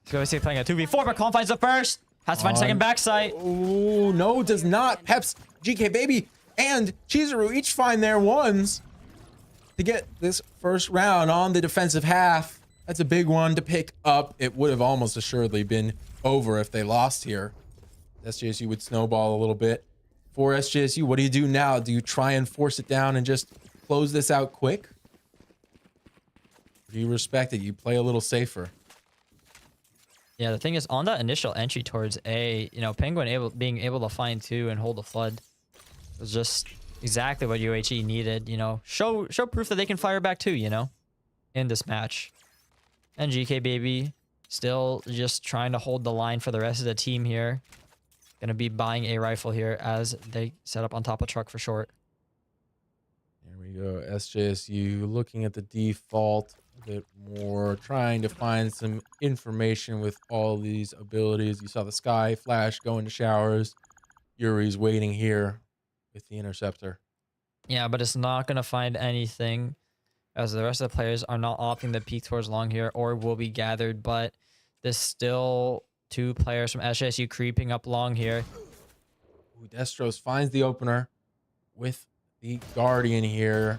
S2: He's going to see playing a 2v4, but Khan finds the first. Has to find a second backside.
S1: Oh, no, does not. Peps, GK Baby, and Chizuru each find their ones to get this first round on the defensive half. That's a big one to pick up. It would have almost assuredly been over if they lost here. SJSU would snowball a little bit. For SJSU, what do you do now? Do you try and force it down and just close this out quick? Or do you respect it? You play a little safer.
S2: Yeah, the thing is, on that initial entry towards A, you know, Penguin being able to find 2 and hold the flood was just exactly what UHE needed. You know, show proof that they can fire back too. You know, in this match. And GK Baby still just trying to hold the line for the rest of the team here. Gonna be buying a rifle here as they set up on top of truck for short.
S1: There we go. SJSU looking at the default a bit more, trying to find some information with all these abilities. You saw the Sky Flash go into showers. Yuri's waiting here with the interceptor.
S2: Yeah, but it's not gonna find anything as the rest of the players are not opting to peek towards long here or will be gathered, but there's still 2 players from SJSU creeping up long here.
S1: Ooh, Destros finds the opener with the Guardian here.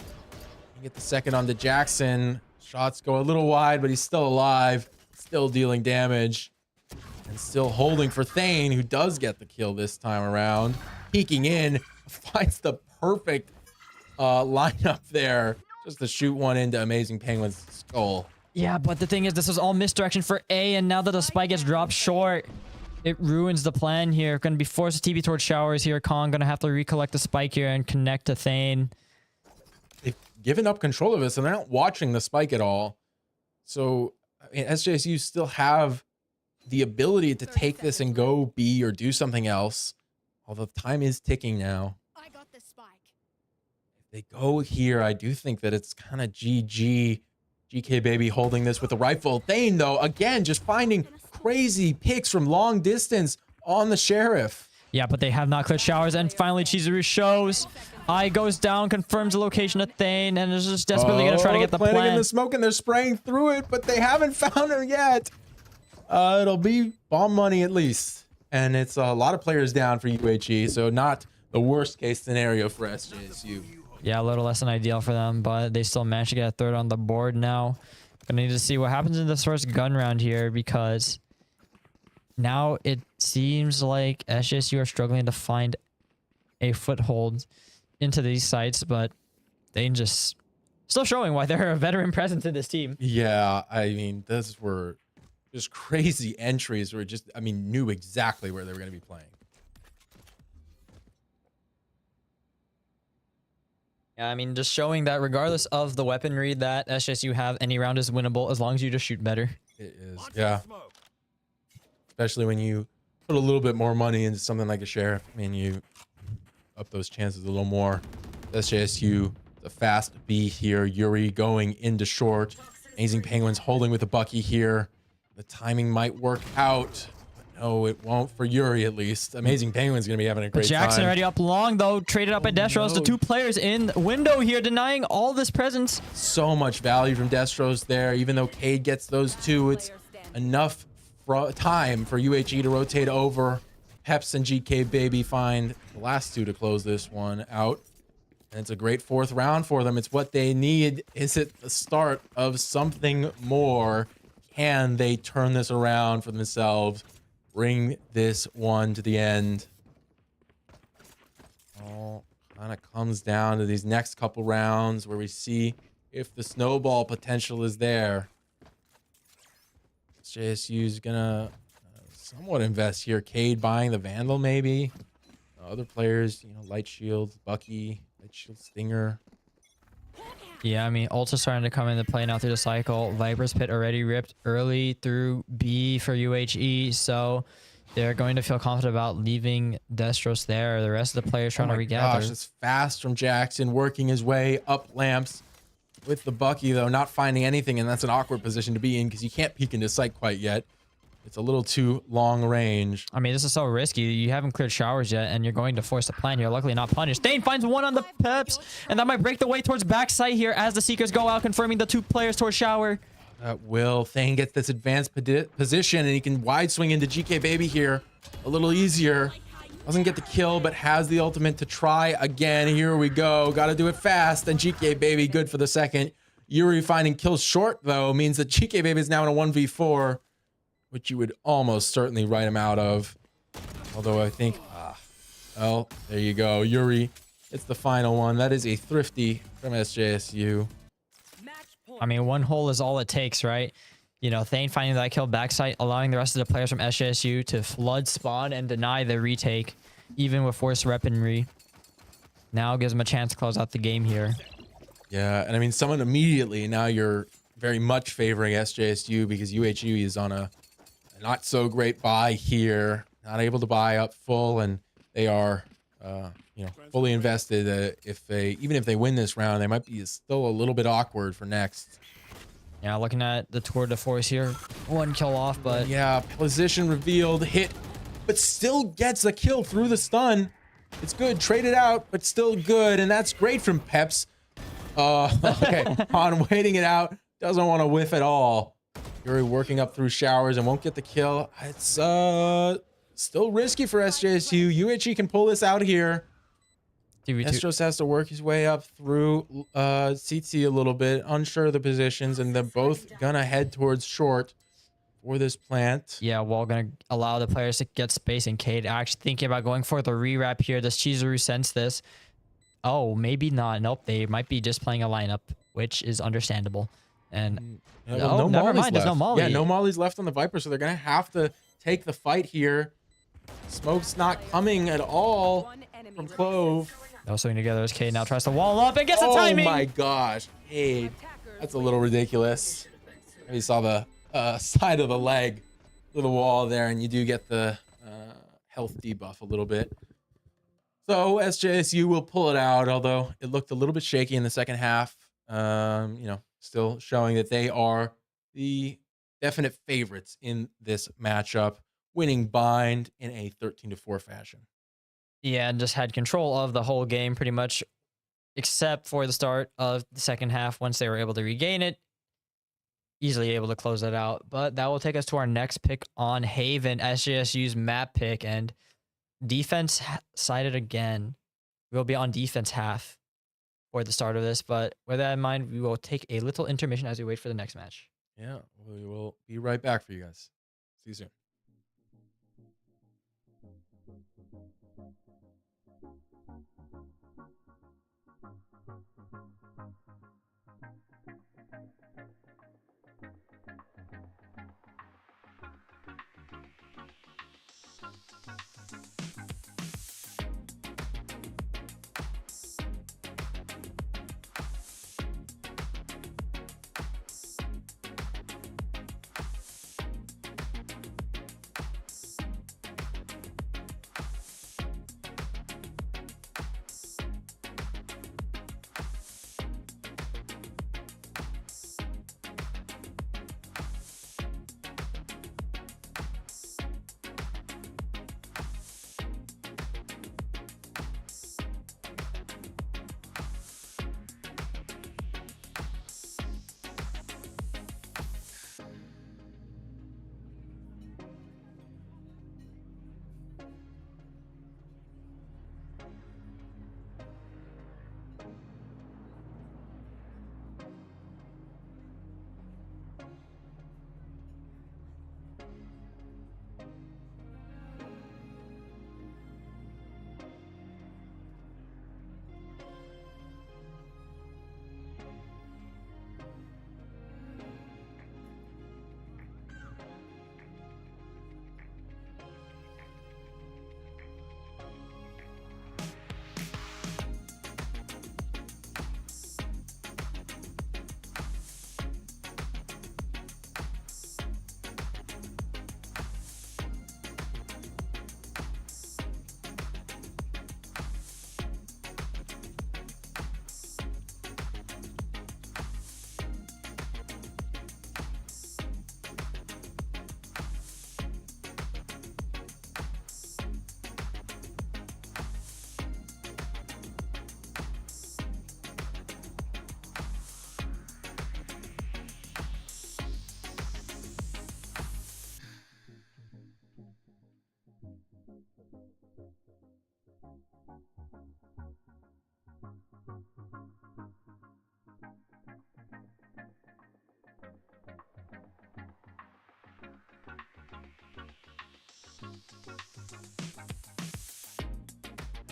S1: You get the second on to Jackson. Shots go a little wide, but he's still alive, still dealing damage, and still holding for Thane, who does get the kill this time around. Peeking in, finds the perfect lineup there, just to shoot one into Amazing Penguin's skull.
S2: Yeah, but the thing is, this was all misdirection for A, and now that the spike gets dropped short, it ruins the plan here. Going to be forced to TP towards showers here. Kong going to have to recollect the spike here and connect to Thane.
S1: They've given up control of this, and they're not watching the spike at all. So, I mean, SJSU still have the ability to take this and go B or do something else. Although time is ticking now.
S4: I got the spike.
S1: If they go here, I do think that it's kind of GG. GK Baby holding this with a rifle. Thane, though, again, just finding crazy picks from long distance on the Sheriff.
S2: Yeah, but they have not cleared showers, and finally Chizuru shows. Eye goes down, confirms the location of Thane, and is just desperately going to try to get the
S1: planting
S2: plant.
S1: in the smoke, and they're spraying through it, but they haven't found him yet. It'll be bomb money at least. And it's a lot of players down for UHE, so not the worst case scenario for SJSU.
S2: Yeah, a little less than ideal for them, but they still managed to get a third on the board now. Gonna need to see what happens in this first gun round here, because now it seems like SJSU are struggling to find a foothold into these sites, but they just still showing why they're a veteran presence in this team.
S1: Yeah, I mean, those were just crazy entries where just, I mean, knew exactly where they were going to be playing.
S2: Yeah, I mean, just showing that regardless of the weaponry that SJSU have, any round is winnable as long as you just shoot better.
S1: It is, yeah. Especially when you put a little bit more money into something like a Sheriff. I mean, you up those chances a little more. SJSU, the fast B here. Yuri going into short. Amazing Penguins holding with a Bucky here. The timing might work out. No, it won't for Yuri at least. Amazing Penguin's going to be having a great
S2: Jackson
S1: time.
S2: already up long, though. Traded up by Destros.
S1: No.
S2: The 2 players in window here denying all this presence.
S1: So much value from Destros there. Even though Cade gets those 2, it's enough time for UHE to rotate over. Peps and GK Baby find the last 2 to close this one out. And it's a great 4th round for them. It's what they need. Is it the start of something more? Can they turn this around for themselves? Bring this one to the end. All kind of comes down to these next couple rounds where we see if the snowball potential is there. JSU's gonna somewhat invest here. Cade buying the Vandal, maybe. Other players, you know, Light Shield, Bucky, Light Shield Stinger.
S2: Yeah, I mean, Ultra starting to come into play now through the cycle. Viper's Pit already ripped early through B for UHE, so they're going to feel confident about leaving Destros there. The rest of the players trying to regather.
S1: Gosh, it's fast from Jackson, working his way up lamps with the Bucky, though, not finding anything, and that's an awkward position to be in because you can't peek into sight quite yet. It's a little too long range.
S2: I mean, this is so risky. You haven't cleared showers yet, and you're going to force the plan here. Luckily not punished. Thane finds one on the Peps, and that might break the way towards backside here as the Seekers go out, confirming the 2 players towards shower.
S1: Thane gets this advanced position, and he can wide swing into GK Baby here a little easier. Doesn't get the kill, but has the ultimate to try again. Here we go. Got to do it fast, and GK Baby good for the second. Yuri finding kills short, though, means that GK Baby is now in a 1v4, which you would almost certainly write him out of. Although I think, well, there you go. Yuri, it's the final one. That is a thrifty from SJSU.
S2: I mean, one hole is all it takes, right? You know, Thane finding that kill backside, allowing the rest of the players from SJSU to flood spawn and deny the retake, even with forced weaponry. Now gives them a chance to close out the game here.
S1: Yeah, and I mean, someone immediately, now you're very much favoring SJSU because UHE is on a not so great buy here, not able to buy up full, and they are, you know, fully invested. Even if they win this round, they might be still a little bit awkward for next.
S2: Yeah, looking at the tour de force here, one kill off, but
S1: yeah, position revealed, hit, but still gets a kill through the stun. It's good, traded out, but still good, and that's great from Peps. Okay, on waiting it out, doesn't want to whiff at all. Yuri working up through showers and won't get the kill. It's still risky for SJSU. UHE can pull this out here. Estros has to work his way up through CT a little bit, unsure of the positions, and they're both gonna head towards short for this plant.
S2: Yeah, Wall gonna allow the players to get space, and Cade actually thinking about going for the rewrap here. Does Chizuru sense this? Oh, maybe not. Nope, they might be just playing a lineup, which is understandable. And
S1: yeah, well, no
S2: never mind, there's
S1: left.
S2: no Molly.
S1: Yeah, no Molly's left on the Viper, so they're gonna have to take the fight here. Smoke's not coming at all from Clove.
S2: No swing together as Cade now tries to wall up and gets the timing.
S1: Oh my gosh, Cade. That's a little ridiculous. You saw the side of the leg to the wall there, and you do get the health debuff a little bit. So SJSU will pull it out, although it looked a little bit shaky in the second half. You know, still showing that they are the definite favorites in this matchup, winning bind in a 13-4 fashion.
S2: Yeah, and just had control of the whole game pretty much, except for the start of the second half. Once they were able to regain it, easily able to close that out. But that will take us to our next pick on Haven, SJSU's map pick, and defense sided again. We'll be on defense half for the start of this, but with that in mind, we will take a little intermission as we wait for the next match.
S1: Yeah, we will be right back for you guys. See you soon.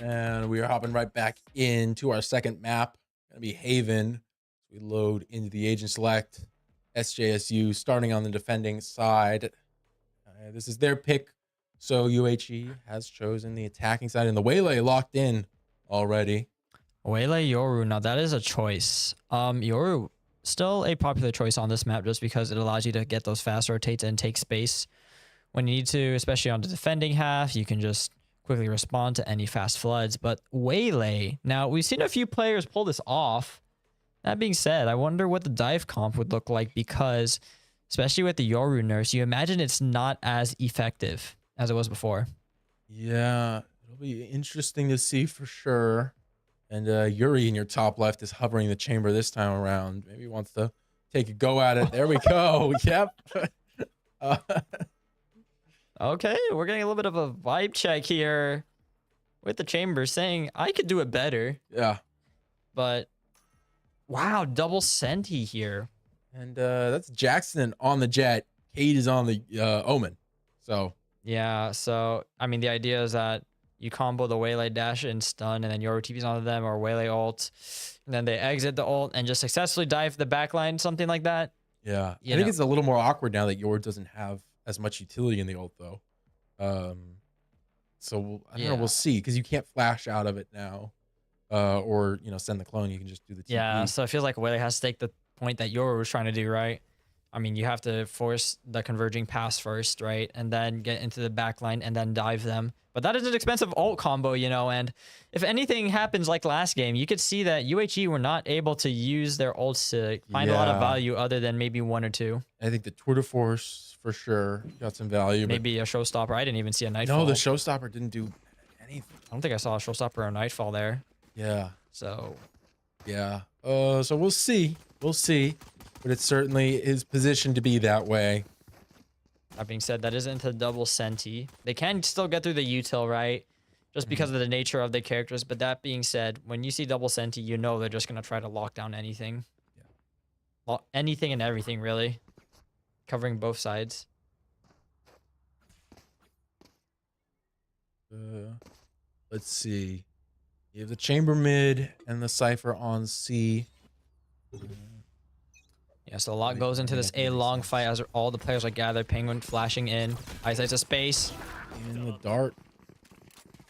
S1: And we are hopping right back into our second map. Gonna be Haven. We load into the agent select. SJSU starting on the defending side. This is their pick. So UHE has chosen the attacking side, and the Waylay locked in already.
S2: Waylay Yoru. Now that is a choice. Yoru still a popular choice on this map just because it allows you to get those fast rotates and take space when you need to, especially on the defending half. You can just quickly respond to any fast floods. But Waylay, now we've seen a few players pull this off. That being said, I wonder what the dive comp would look like because, especially with the Yoru nurse, you imagine it's not as effective as it was before.
S1: Yeah, it'll be interesting to see for sure. And Yuri in your top left is hovering the chamber this time around. Maybe he wants to take a go at it. There we go. Yep.
S2: Okay, we're getting a little bit of a vibe check here with the chamber saying, I could do it better.
S1: Yeah.
S2: But, wow, double Senti here.
S1: And that's Jackson on the jet. Cade is on the Omen. So.
S2: Yeah, so, I mean, the idea is that you combo the Waylay dash and stun, and then Yoru TPs onto them, or Waylay ult, and then they exit the ult and just successfully dive the backline, something like that.
S1: Yeah, I think it's a little more awkward now that Yoru doesn't have as much utility in the ult, though. So I don't know, we'll see, because you can't flash out of it now, or send the clone. You can just do the TP.
S2: Yeah, so it feels like Waylay has to take the point that Yoru was trying to do, right? I mean, you have to force the converging pass first, right? And then get into the backline and then dive them. But that is an expensive ult combo, and if anything happens like last game, you could see that UHE were not able to use their ults to find a lot of value other than maybe one or two.
S1: I think the Tour de Force, for sure, got some value.
S2: Maybe a showstopper. I didn't even see a Nightfall.
S1: No, the showstopper didn't do anything.
S2: I don't think I saw a showstopper or a Nightfall there.
S1: Yeah.
S2: So.
S1: Yeah. So we'll see. We'll see. But it certainly is positioned to be that way.
S2: That being said, that isn't a double Senti. They can still get through the util, right? Just because of the nature of the characters. But that being said, when you see double Senti, you know they're just going to try to lock down anything. Yeah. Anything and everything, really. Covering both sides.
S1: Let's see. You have the chamber mid and the Cypher on C.
S2: Yeah, so a lot goes into this A long fight as all the players are gathered. Penguin flashing in. Eyesight to space.
S1: In the dart.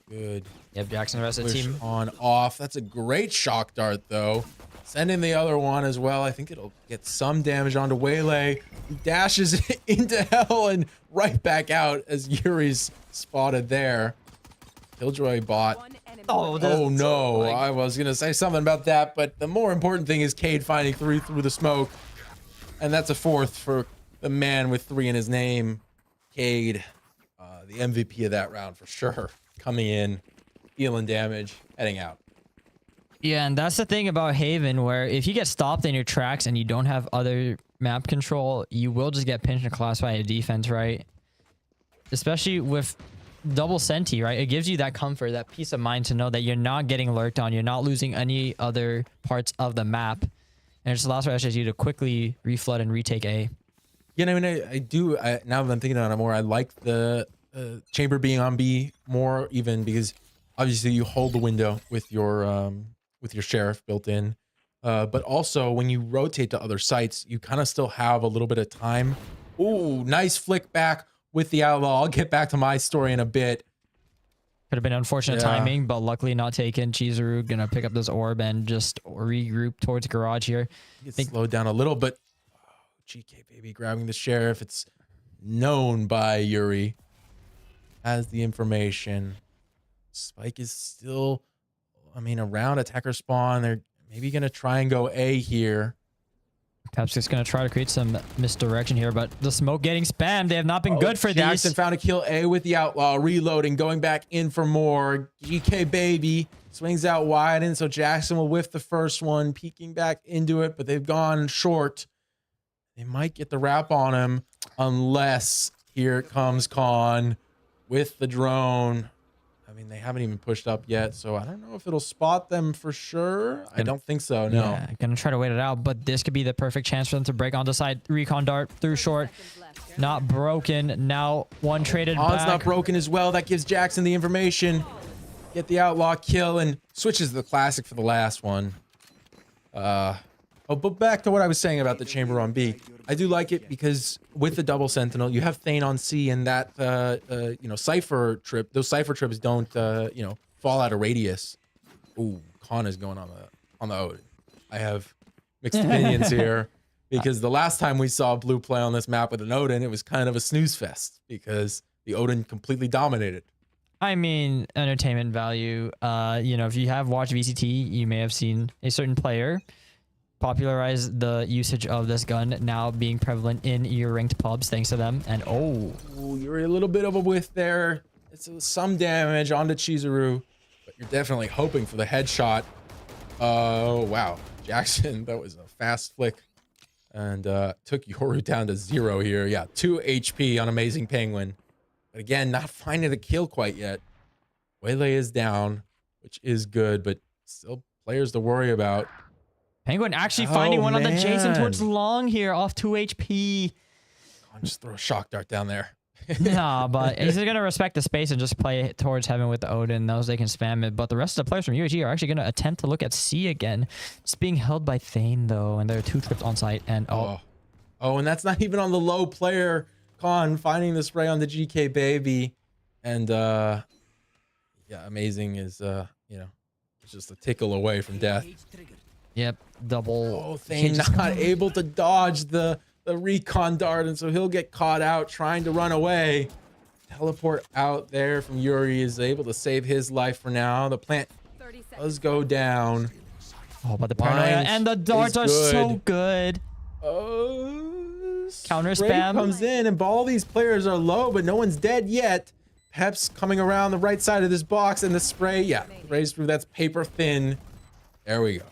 S1: Good.
S2: Yep, Jackson, the rest of the team.
S1: On off. That's a great shock dart, though. Sending the other one as well. I think it'll get some damage onto Waylay. He dashes into hell and right back out as Yuri's spotted there. Killjoy bot. Oh no, I was going to say something about that, but the more important thing is Cade finding 3 through the smoke. And that's a 4th for the man with 3 in his name, Cade, the MVP of that round for sure. Coming in, dealing damage, heading out.
S2: Yeah, and that's the thing about Haven, where if you get stopped in your tracks and you don't have other map control, you will just get pinched and collapsed by a defense, right? Especially with double Senti, right? It gives you that comfort, that peace of mind to know that you're not getting lurked on, you're not losing any other parts of the map. And it just allows for SJSU to quickly reflood and retake A.
S1: Yeah, I mean, I do. Now that I'm thinking about it more, I like the chamber being on B more, even because obviously you hold the window with your sheriff built in. But also when you rotate to other sites, you kind of still have a little bit of time. Ooh, nice flick back with the outlaw. I'll get back to my story in a bit.
S2: Could have been unfortunate timing, but luckily not taken. Chizuru gonna pick up this orb and just regroup towards garage here.
S1: It's slowed down a little, but GK baby grabbing the sheriff. It's known by Yuri. Has the information. Spike is still, I mean, around attacker spawn. They're maybe gonna try and go A here.
S2: Perhaps just going to try to create some misdirection here, but the smoke getting spammed. They have not been good for these.
S1: Jackson found a kill A with the outlaw, reloading, going back in for more. GK baby swings out wide, and so Jackson will whiff the first one, peeking back into it, but they've gone short. They might get the wrap on him, unless here comes Khan with the drone. I mean, they haven't even pushed up yet, so I don't know if it'll spot them for sure. I don't think so, no.
S2: Yeah, gonna try to wait it out, but this could be the perfect chance for them to break onto side. Recon dart through short. Not broken. Now one traded
S1: On's
S2: back.
S1: not broken as well. That gives Jackson the information. Get the outlaw kill and switches to the classic for the last one. But back to what I was saying about the chamber on B. I do like it because with the double sentinel, you have Thane on C, and that you know, Cypher trip. Those Cypher trips don't you know, fall out of radius. Ooh, Khan is going on the Odin. I have mixed opinions here because the last time we saw Blue play on this map with an Odin, it was kind of a snooze fest because the Odin completely dominated.
S2: I mean, entertainment value. You know, if you have watched VCT, you may have seen a certain player popularize the usage of this gun, now being prevalent in your ranked pubs thanks to them. And
S1: Ooh, you're a little bit of a whiff there. It's some damage onto Chizuru, but you're definitely hoping for the headshot. Oh, wow. Jackson, that was a fast flick. And took Yoru down to 0 here. Yeah, 2 HP on Amazing Penguin. But again, not finding the kill quite yet. Waylay is down, which is good, but still players to worry about.
S2: Penguin actually finding one on the Jason towards
S1: man.
S2: long here off 2 HP.
S1: I'll just throw a shock dart down there.
S2: Nah, but he's going to respect the space and just play towards heaven with the Odin. Those they can spam it. But the rest of the players from UHE are actually going to attempt to look at C again. It's being held by Thane, though, and there are 2 trips on site. And
S1: Oh, and that's not even on the low player. Khan finding the spray on the GK baby. And yeah, Amazing is, you know, it's just a tickle away from death.
S2: Yep, double.
S1: Oh, Thane not able to dodge the recon dart, and so he'll get caught out trying to run away. Teleport out there from Yuri is able to save his life for now. The plant does go down.
S2: Oh, but the paranoia
S1: Lines
S2: and the darts are
S1: is
S2: so good. Counter
S1: Spray
S2: spam
S1: comes in, and all these players are low, but no one's dead yet. Pep's coming around the right side of this box, and the spray, yeah, sprays through. That's paper thin. There we go.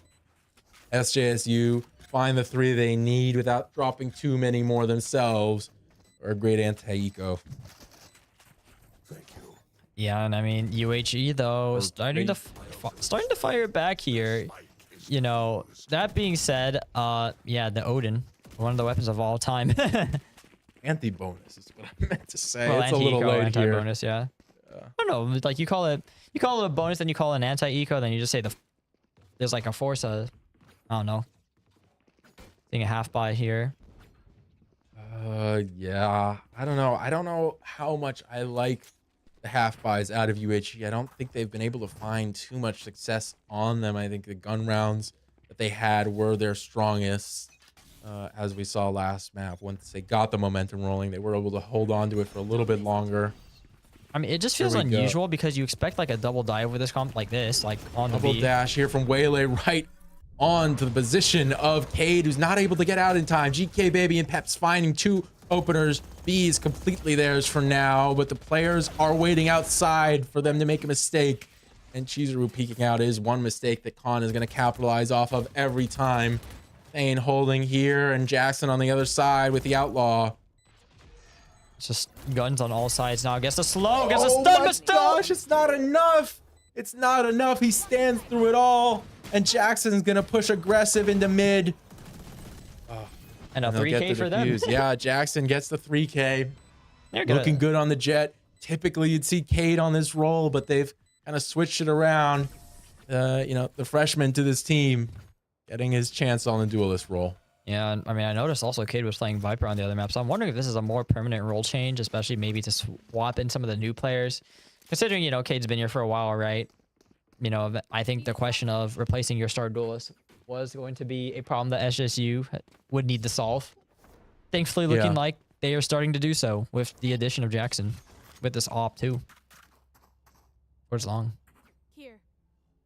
S1: SJSU find the 3 they need without dropping too many more themselves. Or a great anti-eco.
S2: Yeah, and I mean UHE though starting to fire back here. You know, that being said, yeah, the Odin, one of the weapons of all time.
S1: Anti-bonus is what I meant to say.
S2: Well,
S1: it's a little
S2: anti-eco,
S1: late here.
S2: anti-bonus, yeah. I don't know, like you call it a bonus, then you call it an anti-eco, then you just say there's like a force. I don't know. Seeing a half buy here.
S1: Yeah. I don't know. I don't know how much I like the half buys out of UHE. I don't think they've been able to find too much success on them. I think the gun rounds that they had were their strongest. As we saw last map, once they got the momentum rolling, they were able to hold on to it for a little bit longer.
S2: I mean, it just feels unusual because you expect like a double dive with this comp like this, like on the
S1: Double
S2: B.
S1: dash here from Waylay right on to the position of Cade, who's not able to get out in time. GK Baby and Pep's finding 2 openers. B is completely theirs for now, but the players are waiting outside for them to make a mistake. And Chizuru peeking out is one mistake that Khan is going to capitalize off of every time. Thane holding here, and Jackson on the other side with the outlaw.
S2: It's just guns on all sides now. Gets the slow, gets a stun, but still.
S1: Gosh, it's not enough. It's not enough. He stands through it all. And Jackson's going to push aggressive into mid.
S2: And a
S1: And they'll get
S2: 3K
S1: the
S2: for them.
S1: defuse. Yeah, Jackson gets the 3K.
S2: They're
S1: Looking good on the jet. Typically, you'd see Cade on this role, but they've kind of switched it around. You know, the freshman to this team getting his chance on the duelist role.
S2: Yeah, I mean, I noticed also Cade was playing Viper on the other map, so I'm wondering if this is a more permanent role change, especially maybe to swap in some of the new players. Considering, you know, Cade's been here for a while, right? You know, I think the question of replacing your star duelist was going to be a problem that SJSU would need to solve. Thankfully, looking like they are starting to do so with the addition of Jackson with this op too. Towards long.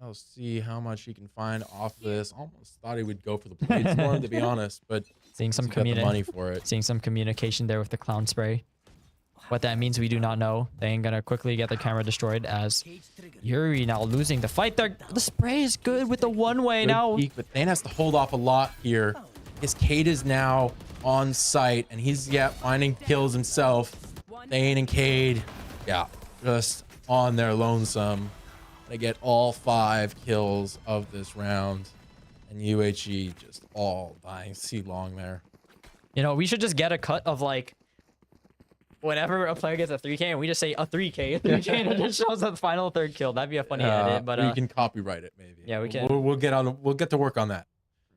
S1: I'll see how much he can find off this. Almost thought he would go for the blade storm, to be honest, but
S2: Seeing some
S1: he's got the money
S2: money
S1: for it.
S2: Seeing some communication there with the clown spray. What that means, we do not know. They ain't gonna quickly get the camera destroyed as Yuri now losing the fight there. The spray is good with the one-way
S1: Good
S2: now.
S1: peek, but Thane has to hold off a lot here. His Cade is now on site, and he's finding kills himself. Thane and Cade, yeah, just on their lonesome. They get all 5 kills of this round. And UHE just all dying C-long there.
S2: You know, we should just get a cut of like whenever a player gets a 3K and we just say a 3K, and it just shows the final third kill. That'd be a funny edit, but
S1: we can copyright it maybe.
S2: Yeah, we can.
S1: We'll get to work on that.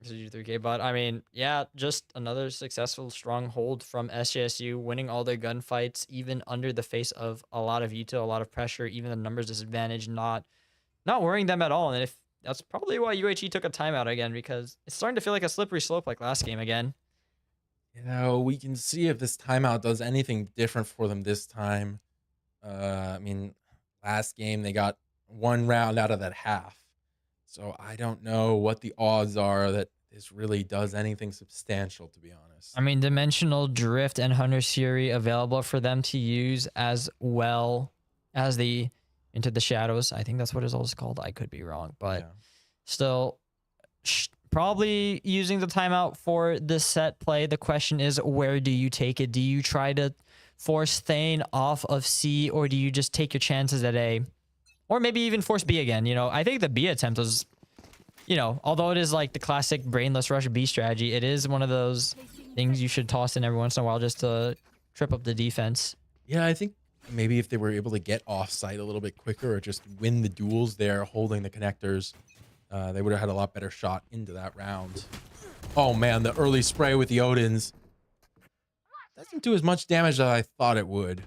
S2: 3K, but I mean, yeah, just another successful stronghold from SJSU, winning all their gunfights, even under the face of a lot of util, a lot of pressure, even the numbers disadvantage, not worrying them at all. And if that's probably why UHE took a timeout again, because it's starting to feel like a slippery slope like last game again.
S1: You know, we can see if this timeout does anything different for them this time. I mean, last game they got 1 round out of that half. So I don't know what the odds are that this really does anything substantial, to be honest.
S2: I mean, Dimensional Drift and Hunter's Fury available for them to use, as well as the Into the Shadows. I think that's what it's also called. I could be wrong, but
S1: Yeah.
S2: still probably using the timeout for this set play. The question is, where do you take it? Do you try to force Thane off of C, or do you just take your chances at A? Or maybe even force B again. You know, I think the B attempt was, you know, although it is like the classic brainless rush B strategy, it is one of those things you should toss in every once in a while just to trip up the defense.
S1: Yeah, I think maybe if they were able to get off site a little bit quicker or just win the duels there, holding the connectors, they would have had a lot better shot into that round. Oh man, the early spray with the Odins doesn't do as much damage as I thought it would,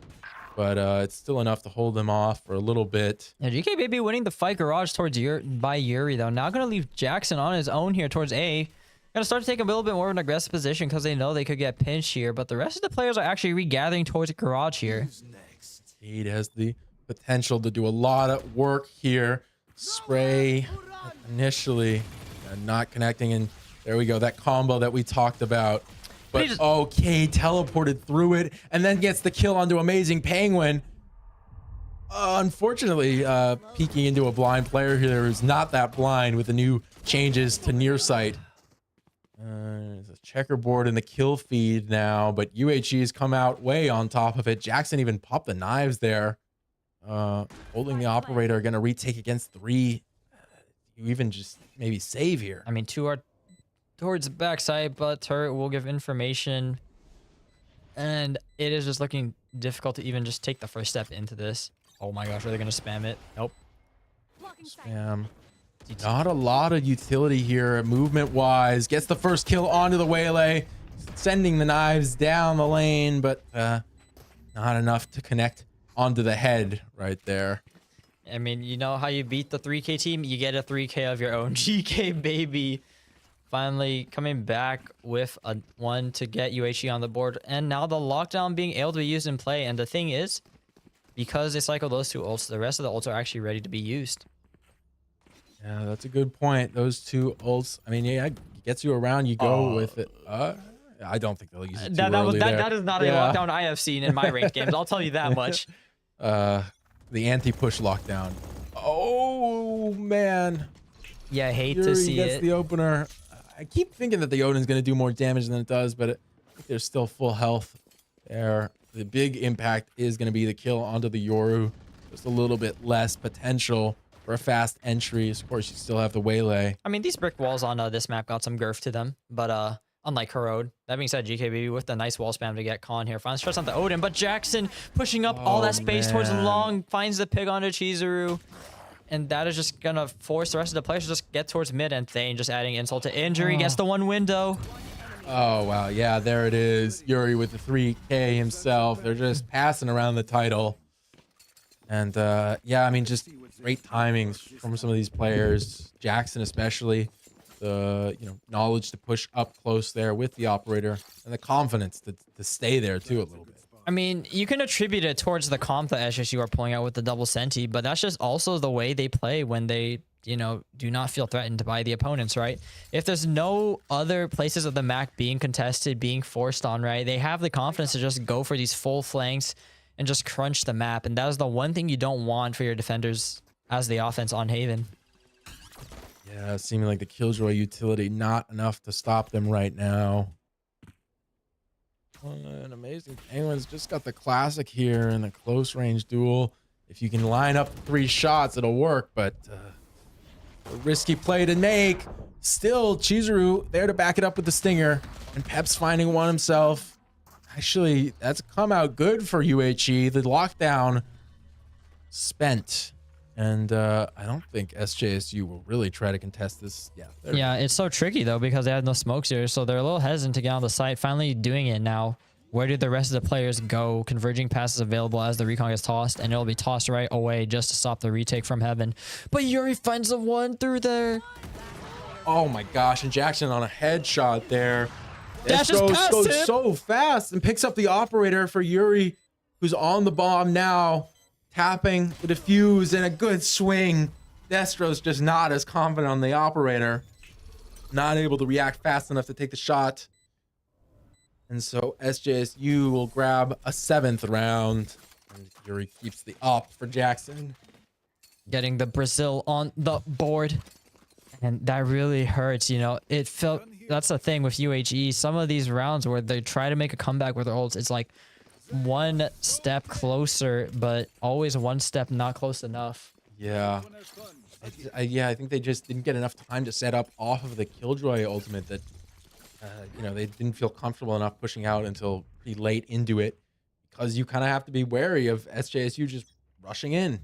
S1: but it's still enough to hold them off for a little bit.
S2: Yeah, GK Baby winning the fight garage towards by Yuri, though. Now going to leave Jackson on his own here towards A. Going to start to take a little bit more of an aggressive position because they know they could get pinched here, but the rest of the players are actually regathering towards garage here.
S1: He has the potential to do a lot of work here. Spray initially not connecting, and there we go, that combo that we talked about. But okay, teleported through it and then gets the kill onto Amazing Penguin. Unfortunately, peeking into a blind player here is not that blind with the new changes to near sight. There's a checkerboard in the kill feed now, but UHE has come out way on top of it. Jackson even popped the knives there. Holding the operator, gonna retake against 3. You even just maybe save here.
S2: I mean, 2 are towards the backside, but turret will give information. And it is just looking difficult to even just take the first step into this. Oh my gosh, are they going to spam it? Nope.
S1: Spam. Not a lot of utility here movement-wise. Gets the first kill onto the Waylay. Sending the knives down the lane, but not enough to connect onto the head right there.
S2: I mean, you know how you beat the 3K team? You get a 3K of your own. GK Baby finally coming back with a 1 to get UHE on the board. And now the lockdown being able to be used in play. And the thing is, because they cycle those 2 ults, the rest of the ults are actually ready to be used.
S1: Yeah, that's a good point. Those 2 ults, I mean, yeah, it gets you around, you go with it. I don't think they'll use it too early there.
S2: That is not a lockdown I have seen in my ranked games. I'll tell you that much.
S1: The anti-push lockdown. Oh, man.
S2: Yeah, I hate
S1: Yuri
S2: to see
S1: gets
S2: it.
S1: the opener. I keep thinking that the Odin's going to do more damage than it does, but they're still full health there. The big impact is going to be the kill onto the Yoru. Just a little bit less potential for a fast entry. Of course, you still have the Waylay.
S2: I mean, these brick walls on this map got some girth to them, but unlike Corrode. That being said, GKB with the nice wall spam to get Khan here. Finds stress on the Odin, but Jackson pushing up all that space towards long, finds the pig onto Chizuru. And that is just going to force the rest of the players to just get towards mid, and Thane just adding insult to injury. Gets the 1 window.
S1: Oh, wow. Yeah, there it is. Yuri with the 3K himself. They're just passing around the title. And yeah, I mean, just great timings from some of these players. Jackson especially. The knowledge to push up close there with the operator, and the confidence to stay there too a little bit.
S2: I mean, you can attribute it towards the comp that SJSU are pulling out with the double senti, but that's just also the way they play when they, do not feel threatened by the opponents, right? If there's no other places of the map being contested, being forced on, right, they have the confidence to just go for these full flanks and just crunch the map. And that is the one thing you don't want for your defenders as the offense on Haven.
S1: Yeah, seeming like the Killjoy utility, not enough to stop them right now. An Amazing Penguins just got the classic here in the close range duel. If you can line up 3 shots, it'll work, but a risky play to make. Still, Chizuru there to back it up with the stinger, and Pep's finding one himself. Actually, that's come out good for UHE. The lockdown spent, and I don't think SJSU will really try to contest this.
S2: Yeah, it's so tricky though because they have no smokes here, so they're a little hesitant to get on the site. Finally doing it now. Where do the rest of the players go? Converging passes available as the recon gets tossed, and it'll be tossed right away just to stop the retake from heaven. But Yuri finds the one through there.
S1: Oh my gosh, and Jackson on a headshot there.
S2: That just passed
S1: goes
S2: him.
S1: so fast and picks up the operator for Yuri, who's on the bomb now, tapping the defuse and a good swing. Destro's just not as confident on the operator, not able to react fast enough to take the shot. And so SJSU will grab a 7th round, and Yuri keeps the up for Jackson.
S2: Getting the Brazil on the board. And that really hurts, you know. It felt, that's the thing with UHE. Some of these rounds where they try to make a comeback with their ults, it's like one step closer, but always one step not close enough.
S1: Yeah. I think they just didn't get enough time to set up off of the Killjoy ultimate that, you know, they didn't feel comfortable enough pushing out until pretty late into it, because you kind of have to be wary of SJSU just rushing in.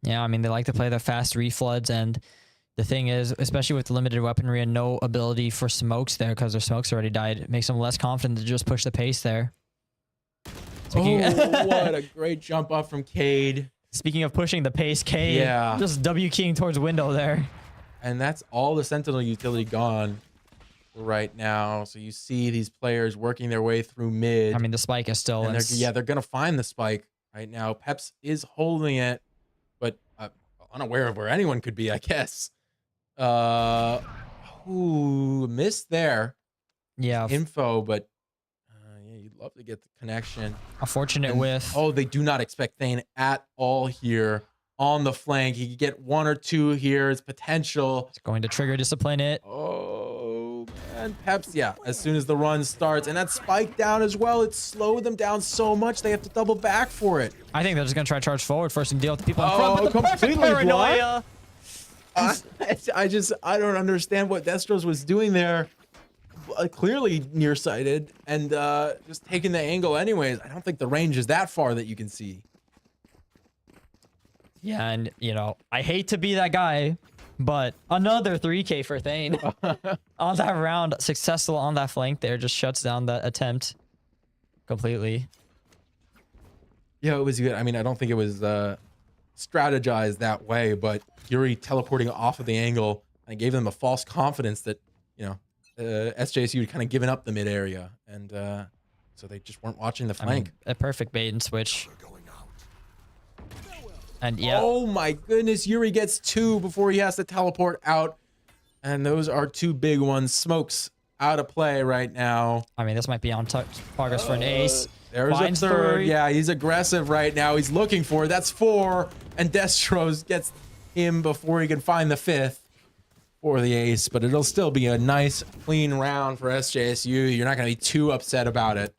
S2: Yeah, I mean, they like to play the fast refloods, and the thing is, especially with limited weaponry and no ability for smokes there because their smokes already died, it makes them less confident to just push the pace there.
S1: Oh, what a great jump up from Cade.
S2: Speaking of pushing the pace, Cade just W keying towards window there.
S1: And that's all the Sentinel utility gone right now. So you see these players working their way through mid.
S2: I mean, the spike is still...
S1: And they're going to find the spike right now. Peps is holding it, but unaware of where anyone could be, I guess. Ooh, missed there.
S2: Yeah.
S1: Info, but yeah, you'd love to get the connection.
S2: Unfortunate with...
S1: Oh, they do not expect Thane at all here on the flank. He could get 1 or 2 here. It's potential.
S2: It's going to trigger discipline it.
S1: Oh, man. Peps, yeah, as soon as the run starts. And that spike down as well. It slowed them down so much they have to double back for it.
S2: I think they're just going to try to charge forward first and deal with the people in front.
S1: Oh,
S2: But the perfect paranoia.
S1: I don't understand what Destros was doing there. Clearly nearsighted and just taking the angle anyways. I don't think the range is that far that you can see.
S2: Yeah, and you know, I hate to be that guy, but another 3K for Thane on that round, successful on that flank there, just shuts down that attempt completely.
S1: Yeah, it was good. I mean, I don't think it was strategized that way, but Yuri teleporting off of the angle and gave them a false confidence that, you know, SJSU had kind of given up the mid area, and so they just weren't watching the flank.
S2: I mean, a perfect bait and switch. And yeah.
S1: Oh my goodness, Yuri gets 2 before he has to teleport out, and those are 2 big ones. Smokes out of play right now.
S2: I mean, this might be on progress for an ace.
S1: There's
S2: Finds
S1: a 3rd.
S2: 3.
S1: Yeah, he's aggressive right now. He's looking for it. That's 4, and Destros gets him before he can find the 5th for the ace, but it'll still be a nice, clean round for SJSU. You're not going to be too upset about it.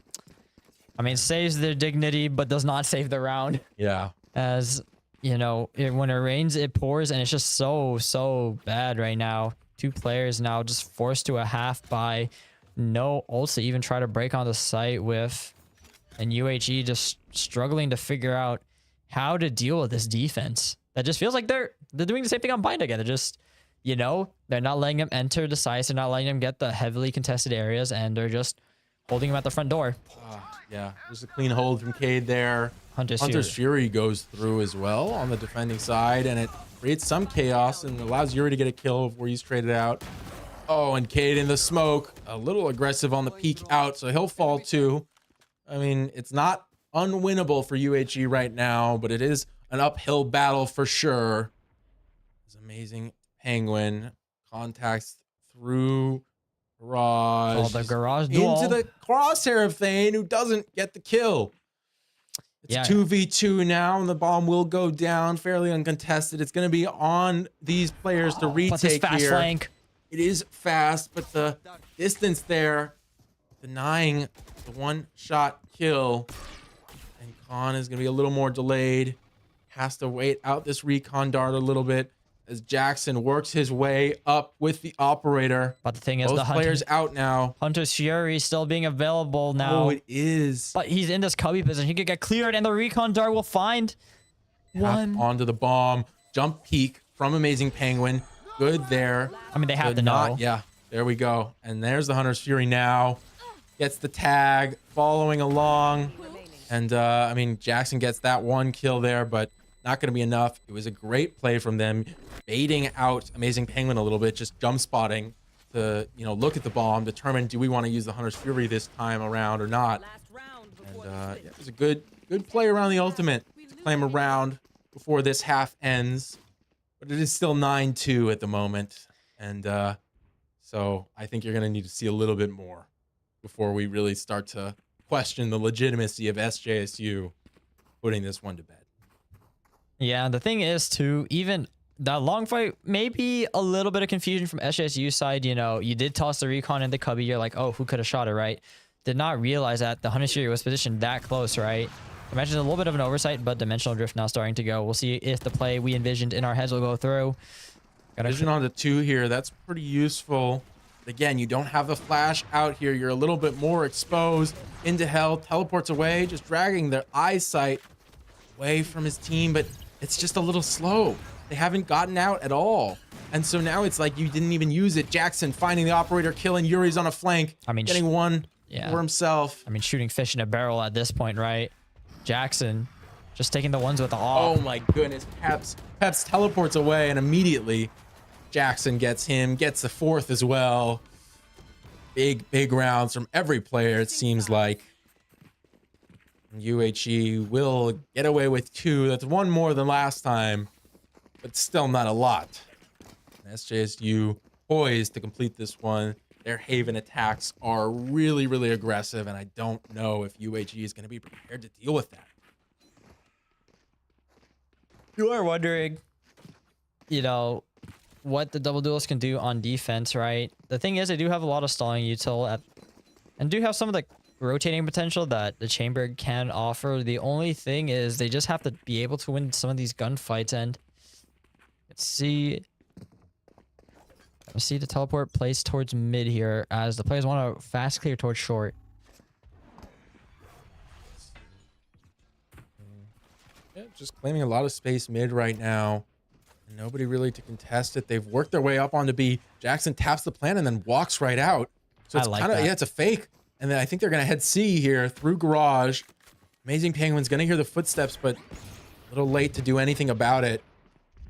S2: I mean, saves their dignity, but does not save the round.
S1: Yeah.
S2: As, you know, when it rains, it pours, and it's just so bad right now. 2 players now just forced to a half by no ults to even try to break on the site with, and UHE just struggling to figure out how to deal with this defense. That just feels like they're doing the same thing on Bind again. They're just, you know, they're not letting him enter the sites. They're not letting him get the heavily contested areas, and they're just holding him at the front door.
S1: Yeah, there's a clean hold from Cade there. Hunter's Fury goes through as well on the defending side, and it creates some chaos and allows Yuri to get a kill before he's traded out. Oh, and Cade in the smoke, a little aggressive on the peek out, so he'll fall too. I mean, it's not unwinnable for UHE right now, but it is an uphill battle for sure. It's amazing. Penguin contacts through garage.
S2: Oh, the garage duel.
S1: Into the crosshair of Thane, who doesn't get the kill. It's 2v2 now, and the bomb will go down fairly uncontested. It's going to be on these players to retake
S2: but this fast
S1: here.
S2: flank.
S1: It is fast, but the distance there denying the 1-shot kill. And Khan is going to be a little more delayed. has to wait out this recon dart a little bit as Jackson works his way up with the operator.
S2: But the thing is,
S1: Both
S2: the
S1: players out now.
S2: Hunter's Fury still being available now.
S1: Oh, it is.
S2: But he's in this cubby position. He could get cleared, and the recon dart will find one.
S1: Onto the bomb. Jump peek from Amazing Penguin. Good there.
S2: I mean, they have
S1: Good
S2: to know.
S1: Yeah, there we go. And there's the Hunter's Fury now. Gets the tag, following along. And, I mean, Jackson gets that one kill there, but not going to be enough. It was a great play from them, baiting out Amazing Penguin a little bit, just jump spotting to, you know, look at the bomb, determine, do we want to use the Hunter's Fury this time around or not? And, yeah, it was a good play around the ultimate to claim a round before this half ends. But it is still 9-2 at the moment. And so I think you're going to need to see a little bit more before we really start to question the legitimacy of SJSU putting this one to bed.
S2: Yeah, the thing is, too, even that long fight, maybe a little bit of confusion from SJSU side. You know, you did toss the recon in the cubby. You're like, oh, who could have shot it, right? Did not realize that the Hunter's Fury was positioned that close, right? I mentioned a little bit of an oversight, but Dimensional Drift now starting to go. We'll see if the play we envisioned in our heads will go through.
S1: Vision on the 2 here. That's pretty useful. Again, you don't have the flash out here. You're a little bit more exposed into hell. Teleports away, just dragging their eyesight away from his team, but it's just a little slow. They haven't gotten out at all. And so now it's like you didn't even use it. Jackson finding the operator, killing Yuri's on a flank.
S2: I mean,
S1: getting one for himself.
S2: I mean, shooting fish in a barrel at this point, right? Jackson just taking the ones with the off.
S1: Oh my goodness. Peps teleports away, and immediately Jackson gets him, gets the 4th as well. Big rounds from every player, it seems like. UHE will get away with 2. That's 1 more than last time, but still not a lot. SJSU poised to complete this one. Their Haven attacks are really aggressive, and I don't know if UHE is going to be prepared to deal with that.
S2: You are wondering, you know, what the double duelists can do on defense, right? The thing is, they do have a lot of stalling util and do have some of the rotating potential that the Chamber can offer. The only thing is they just have to be able to win some of these gunfights. And let's see the teleport placed towards mid here as the players want to fast clear towards short.
S1: Yeah, just claiming a lot of space mid right now. Nobody really to contest it. They've worked their way up onto B. Jackson taps the plan and then walks right out. So it's kind of, yeah, it's a fake. And then I think they're going to head C here through garage. Amazing Penguin's going to hear the footsteps, but a little late to do anything about it.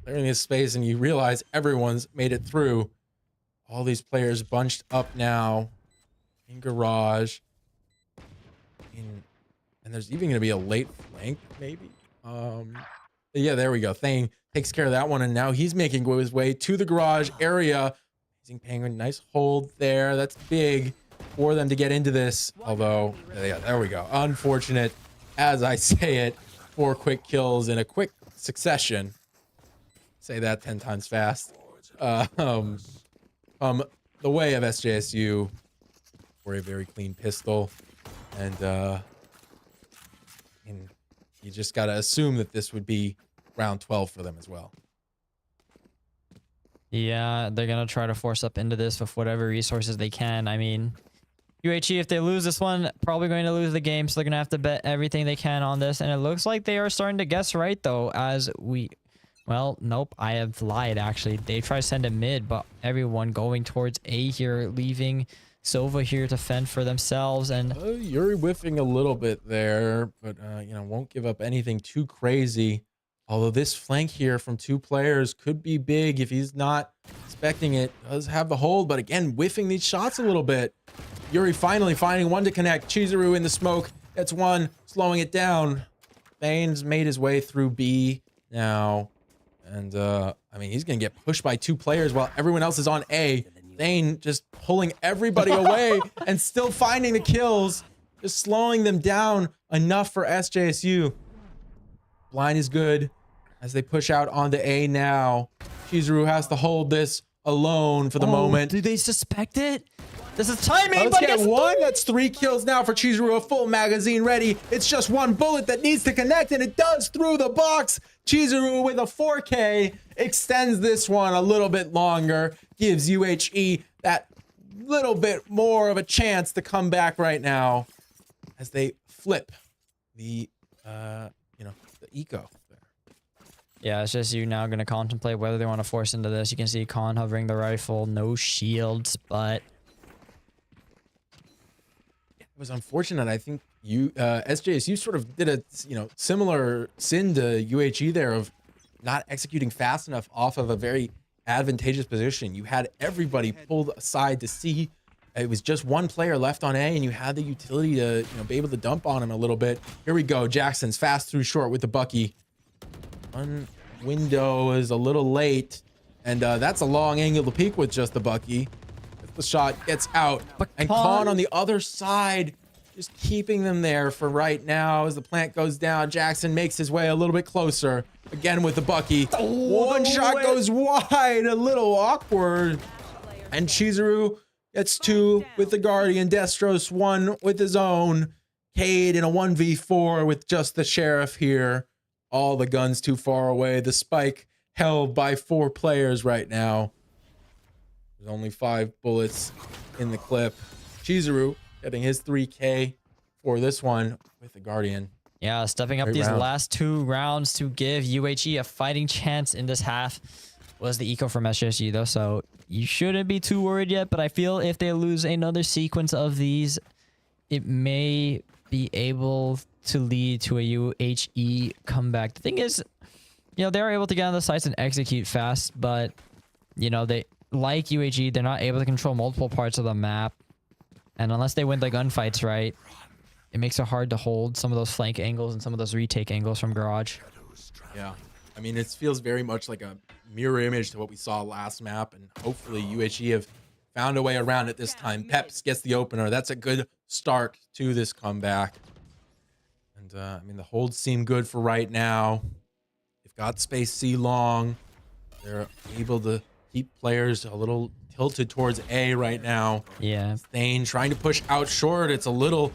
S1: Clearing his space, and you realize everyone's made it through. All these players bunched up now in garage. And there's even going to be a late flank, maybe. Yeah, there we go. Thane takes care of that one, and now he's making his way to the garage area. Amazing Penguin, nice hold there. That's big for them to get into this. Although, yeah, there we go. Unfortunate, as I say it, 4 quick kills in a quick succession. Say that 10 times fast. The way of SJSU for a very clean pistol, and you just got to assume that this would be round 12 for them as well.
S2: Yeah, they're going to try to force up into this with whatever resources they can. I mean, UHE, if they lose this one, probably going to lose the game, so they're going to have to bet everything they can on this. And it looks like they are starting to guess right, though, as we... Well, nope, I have lied, actually. They try to send a mid, but everyone going towards A here, leaving Sova here to fend for themselves. And
S1: Yuri whiffing a little bit there, but, you know, won't give up anything too crazy. Although this flank here from 2 players could be big if he's not expecting it. Does have the hold, but again, whiffing these shots a little bit. Yuri finally finding one to connect. Chizuru in the smoke. That's one, slowing it down. Thane's made his way through B now. And, I mean, he's going to get pushed by 2 players while everyone else is on A. Thane just pulling everybody away and still finding the kills. Just slowing them down enough for SJSU. Blind is good as they push out onto A now. Chizuru has to hold this alone for the moment.
S2: Do they suspect it? This is timing,
S1: Let's
S2: but he
S1: get
S2: gets
S1: one. That's 3 kills now for Chizuru. A full magazine ready. It's just one bullet that needs to connect, and it does through the box. Chizuru with a 4K extends this one a little bit longer, gives UHE that little bit more of a chance to come back right now as they flip the, the eco.
S2: Yeah, it's just you now going to contemplate whether they want to force into this. You can see Khan hovering the rifle, no shields, but
S1: it was unfortunate. I think SJSU sort of did a similar sin to UHE there of not executing fast enough off of a very advantageous position. You had everybody pulled aside to see. It was just one player left on A, and you had the utility to be able to dump on him a little bit. Here we go. Jackson's fast through short with the Bucky. One window is a little late, and that's a long angle to peek with just the Bucky. If the shot gets out,
S2: but
S1: and Khan on the other side, just keeping them there for right now as the plant goes down. Jackson makes his way a little bit closer, again with the Bucky. One shot goes wide, a little awkward, and Chizuru gets 2 with the Guardian. Destros 1 with his own. Cade in a 1v4 with just the Sheriff here. All the guns too far away. The spike held by 4 players right now. There's only 5 bullets in the clip. Chizuru getting his 3K for this one with the Guardian.
S2: yeah, stepping up
S1: Great
S2: these
S1: round.
S2: last 2 rounds to give UHE a fighting chance in this half was the eco from SJSU though, so you shouldn't be too worried yet, but I feel if they lose another sequence of these, it may be able to lead to a UHE comeback. The thing is, they're able to get on the sites and execute fast, but they, like UHE, they're not able to control multiple parts of the map. And unless they win the gunfights right, it makes it hard to hold some of those flank angles and some of those retake angles from Garage.
S1: Yeah, I mean, it feels very much like a mirror image to what we saw last map, and hopefully UHE have found a way around it this time. Peps gets the opener. That's a good start to this comeback. And I mean, the holds seem good for right now. They've got space C long. They're able to keep players a little tilted towards A right now.
S2: Yeah.
S1: Thane trying to push out short. It's a little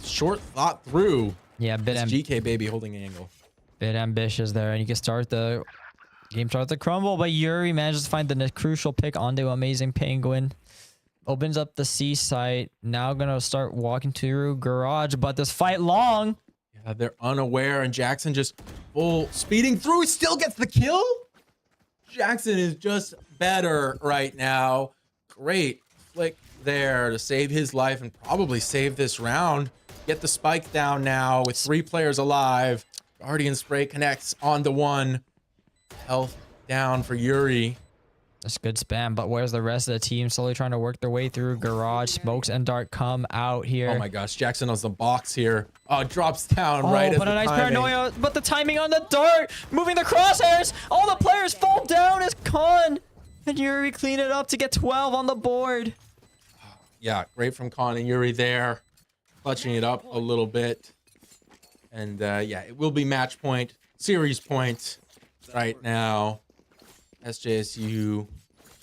S1: short thought through.
S2: Yeah,
S1: GK baby holding an angle.
S2: bit ambitious there, and you can start the game starts to crumble, but Yuri manages to find the crucial pick onto Amazing Penguin. Opens up the C site. Now gonna start walking through Garage, but this fight long.
S1: Yeah, they're unaware, and Jackson just full speeding through. He still gets the kill. Jackson is just better right now. Great flick there to save his life and probably save this round. Get the spike down now with 3 players alive. Guardian spray connects onto 1. Health down for Yuri.
S2: That's good spam, but where's the rest of the team? Slowly trying to work their way through Garage. Smokes and Dart come out here.
S1: Oh my gosh, Jackson has the box here. Oh, drops down right as
S2: but
S1: the
S2: a nice
S1: timing.
S2: paranoia. But the timing on the Dart, moving the crosshairs. All the players fall down as Khan and Yuri clean it up to get 12 on the board.
S1: Yeah, great from Khan and Yuri there. Clutching it up a little bit. And yeah, it will be match point, series point right now. SJSU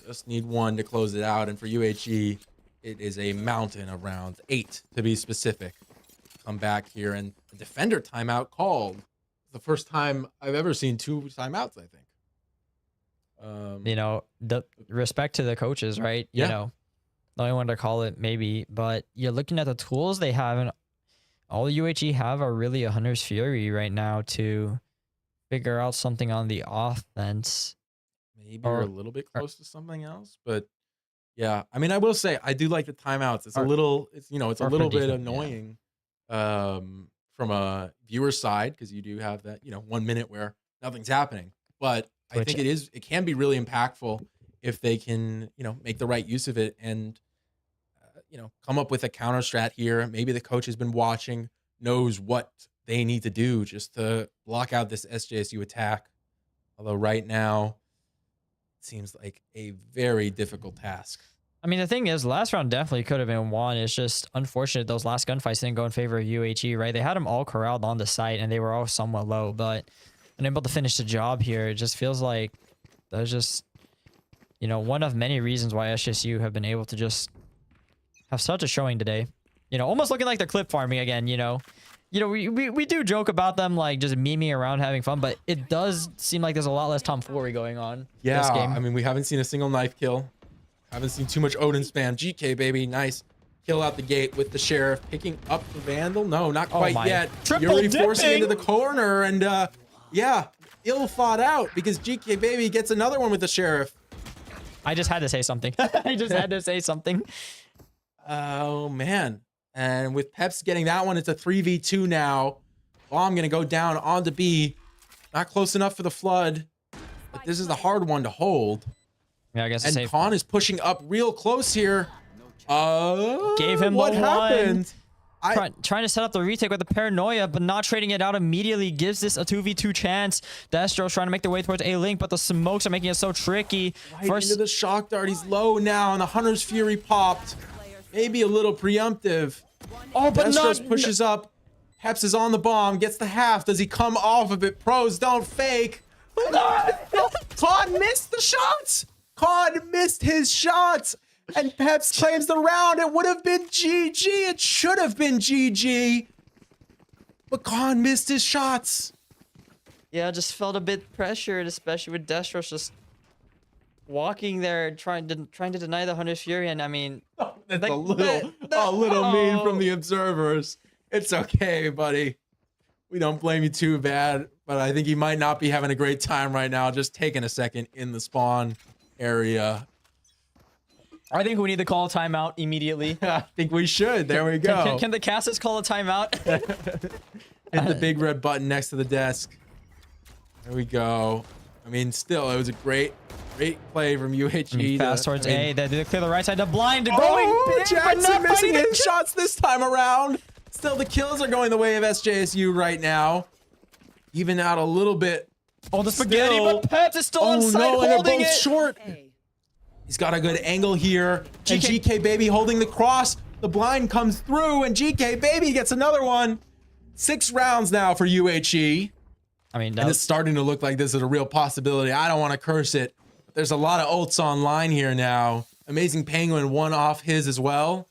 S1: just need 1 to close it out. And for UHE, it is a mountain of rounds. 8 to be specific. Come back here, and a defender timeout called. The first time I've ever seen 2 timeouts, I think.
S2: The respect to the coaches, right?
S1: Yeah.
S2: The only one to call it maybe, but you're looking at the tools they have, and all UHE have are really a Hunter's Fury right now to figure out something on the offense.
S1: Maybe we're a little bit close to something else, but yeah, I mean, I will say I do like the timeouts. It's a little bit annoying from a viewer side, because you do have that 1 minute where nothing's happening. But I think it can be really impactful if they can make the right use of it and come up with a counter strat here. Maybe the coach has been watching, knows what they need to do just to block out this SJSU attack. Although right now, seems like a very difficult task.
S2: I mean, the thing is, last round definitely could have been won. It's just unfortunate those last gunfights didn't go in favor of UHE, right? They had them all corralled on the site, and they were all somewhat low, but unable to finish the job here. It just feels like there's just, one of many reasons why SJSU have been able to just have such a showing today. You know, almost looking like they're clip farming again, you know. We do joke about them like just memeing around having fun, but it does seem like there's a lot less tomfoolery going on this game.
S1: I mean, we haven't seen a single knife kill. Haven't seen too much Odin spam. GK, baby. Nice kill out the gate with the Sheriff. Picking up the Vandal. No, not quite yet. Yuri forcing into the corner. And, yeah, ill thought out because GK, baby, gets another one with the Sheriff.
S2: I just had to say something. I just had to say something.
S1: Oh, man. And with Peps getting that one, it's a 3v2 now. Bomb going to go down onto B. Not close enough for the Flood. But this is the hard one to hold.
S2: Yeah, I guess.
S1: And Khan is pushing up real close here.
S2: Gave him
S1: what
S2: the
S1: happened?
S2: Trying to set up the retake with the paranoia, but not trading it out immediately gives this a 2v2 chance. Destro's trying to make their way towards A-Link, but the smokes are making it so tricky.
S1: Right into the shock dart. He's low now, and the Hunter's Fury popped. Maybe a little preemptive.
S2: Oh, but
S1: Destros pushes up. Peps is on the bomb, gets the half. Does he come off of it? Pros don't fake. Khan missed the shots. Khan missed his shots. And Peps claims the round. It would have been GG. It should have been GG. But Khan missed his shots.
S2: Yeah, just felt a bit pressured, especially with Destros just walking there, trying to deny the Hunter's Fury. And I mean,
S1: that's like, a little mean from the observers. It's okay, buddy. We don't blame you too bad, but I think he might not be having a great time right now. Just taking a second in the spawn area.
S2: I think we need to call a timeout immediately.
S1: I think we should. There we go.
S2: Can the Cassis call a timeout?
S1: Hit the big red button next to the desk. There we go. I mean, still, it was a great play from UHE.
S2: Fast towards A. They clear the right side. The blind
S1: going.
S2: Oh,
S1: Jackson missing his shots this time around. Still, the kills are going the way of SJSU right now. Even out a little bit.
S2: Oh, the spaghetti, but Peps is still on site
S1: and they're
S2: holding
S1: both
S2: it.
S1: short. He's got a good angle here. And GK Baby holding the cross. The blind comes through, and GK Baby gets another one. 6 rounds now for UHE.
S2: I mean,
S1: and it's starting to look like this is a real possibility. I don't want to curse it. But there's a lot of ults online here now. Amazing Penguin won off his as well.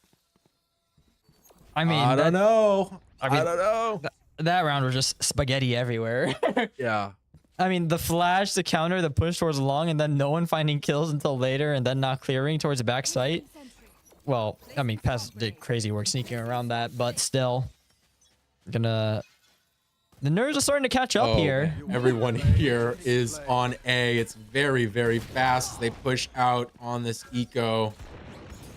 S2: I mean,
S1: I don't know. I don't know.
S2: That round was just spaghetti everywhere.
S1: Yeah.
S2: I mean, the flash, the counter, the push towards long, and then no one finding kills until later, and then not clearing towards the back site. Well, I mean, Pez did crazy work sneaking around that, but still. The nerves are starting to catch up here.
S1: Everyone here is on A. It's very, very fast. They push out on this eco.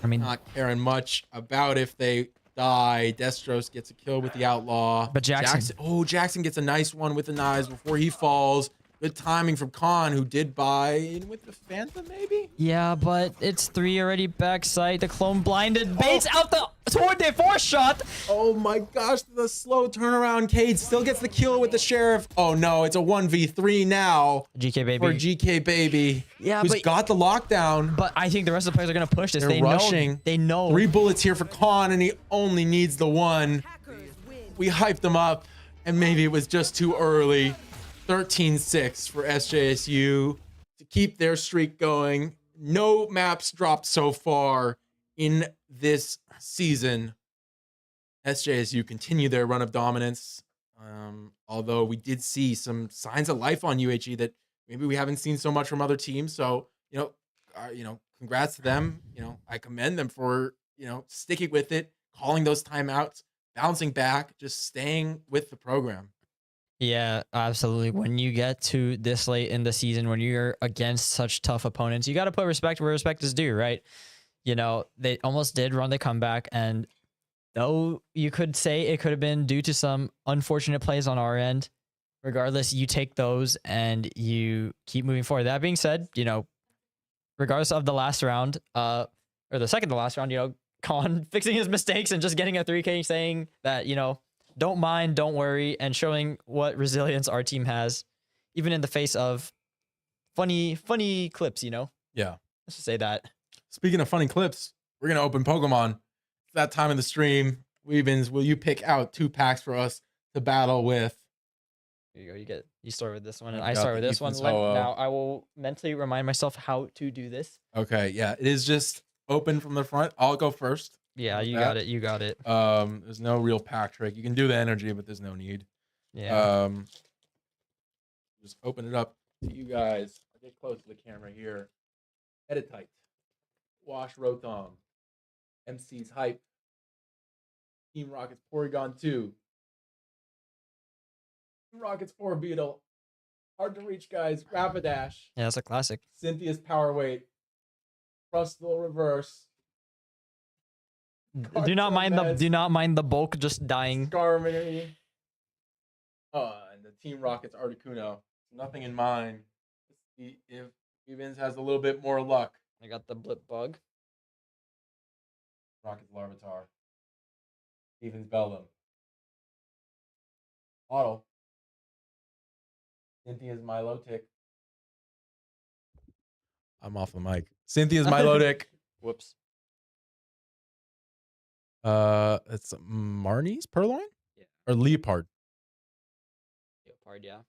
S2: I mean,
S1: not caring much about if they die. Destros gets a kill with the outlaw.
S2: But
S1: Jackson gets a nice one with the knives before he falls. Good timing from Khan, who did buy in with the Phantom, maybe?
S2: Yeah, but it's 3 already backside. The clone blinded. Baits out toward the 4th shot.
S1: Oh my gosh, the slow turnaround. Cade still gets the kill with the Sheriff. Oh no, it's a 1v3 now.
S2: GK Baby.
S1: For GK Baby.
S2: Yeah,
S1: who's got the lockdown.
S2: But I think the rest of the players are going to push this.
S1: They're rushing.
S2: They know.
S1: 3 bullets here for Khan, and he only needs the 1. We hyped them up, and maybe it was just too early. 13-6 for SJSU to keep their streak going. No maps dropped so far in this season. SJSU continue their run of dominance. Although we did see some signs of life on UHE that maybe we haven't seen so much from other teams. So, congrats to them. I commend them for, sticking with it, calling those timeouts, bouncing back, just staying with the program.
S2: Yeah, absolutely. When you get to this late in the season, when you're against such tough opponents, you got to put respect where respect is due, right? They almost did run the comeback, and though you could say it could have been due to some unfortunate plays on our end, regardless, you take those and you keep moving forward. That being said, regardless of the last round, or the second to last round, Khan fixing his mistakes and just getting a 3K saying that, don't mind, don't worry, and showing what resilience our team has, even in the face of funny clips, Yeah. Let's just say that.
S1: Speaking of funny clips, we're going to open Pokemon. It's that time of the stream. Weebins, will you pick out 2 packs for us to battle with?
S2: Here you go. You start with this one, and I start with this one. Now, I will mentally remind myself how to do this.
S1: Okay, yeah. It is just open from the front. I'll go first.
S2: Yeah, you
S1: that.
S2: got it. You got it.
S1: There's no real pack trick. You can do the energy, but there's no need.
S2: Yeah.
S1: Just open it up to you guys. I'll get close to the camera here. Edit tight. Wash Rotom. MC's hype. Team Rockets Porygon 2. Team Rockets 4 Beetle. Hard to reach, guys. Rapidash.
S2: Yeah, that's a classic.
S1: Cynthia's Power Weight. Crustle Reverse.
S2: Do not mind the bulk just dying.
S1: Skarmory. And the Team Rockets Articuno. Nothing in mind. Let's see if Evans has a little bit more luck.
S2: I got the blip bug.
S1: Rockets Larvitar. Evans Bellum. Auto. Cynthia's Milotic. I'm off the mic. Cynthia's Milotic.
S2: Whoops.
S1: It's Marnie's Purloin?
S2: Yeah.
S1: Or Leopard.
S2: Leopard, yeah.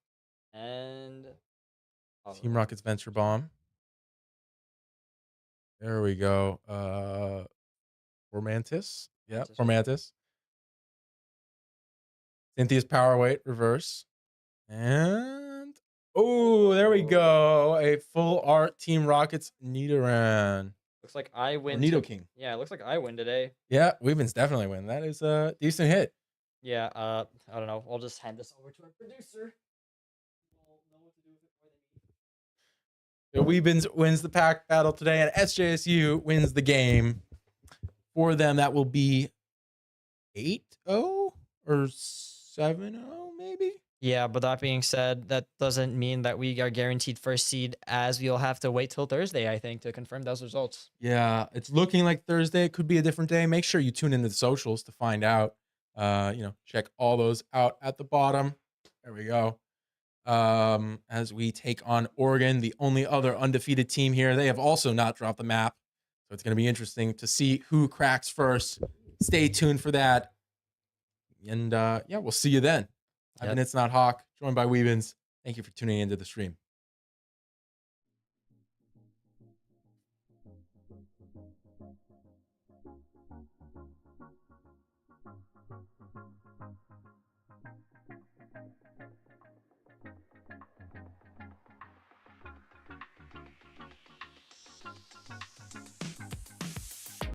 S2: And
S1: Team Rockets Venture Bomb. There we go. Formantis. Yeah, Formantis. Cynthia's Power Weight Reverse. And oh, there we go. A full art Team Rockets Nidoran.
S2: Looks like I win.
S1: Nidoking.
S2: Yeah, it looks like I win today.
S1: Yeah, Weavens definitely win. That is a decent hit.
S2: Yeah, I don't know. I'll just hand this over to our producer.
S1: So Weavens wins the pack battle today, and SJSU wins the game. For them, that will be 8-0 or 7-0, maybe?
S2: Yeah, but that being said, that doesn't mean that we are guaranteed first seed, as we'll have to wait till Thursday, I think, to confirm those results.
S1: Yeah, it's looking like Thursday. It could be a different day. Make sure you tune into the socials to find out. Check all those out at the bottom. There we go. As we take on Oregon, the only other undefeated team here. They have also not dropped the map. So it's going to be interesting to see who cracks first. Stay tuned for that. And we'll see you then. I've been It's Not Hawk, joined by Weavens. Thank you for tuning into the stream.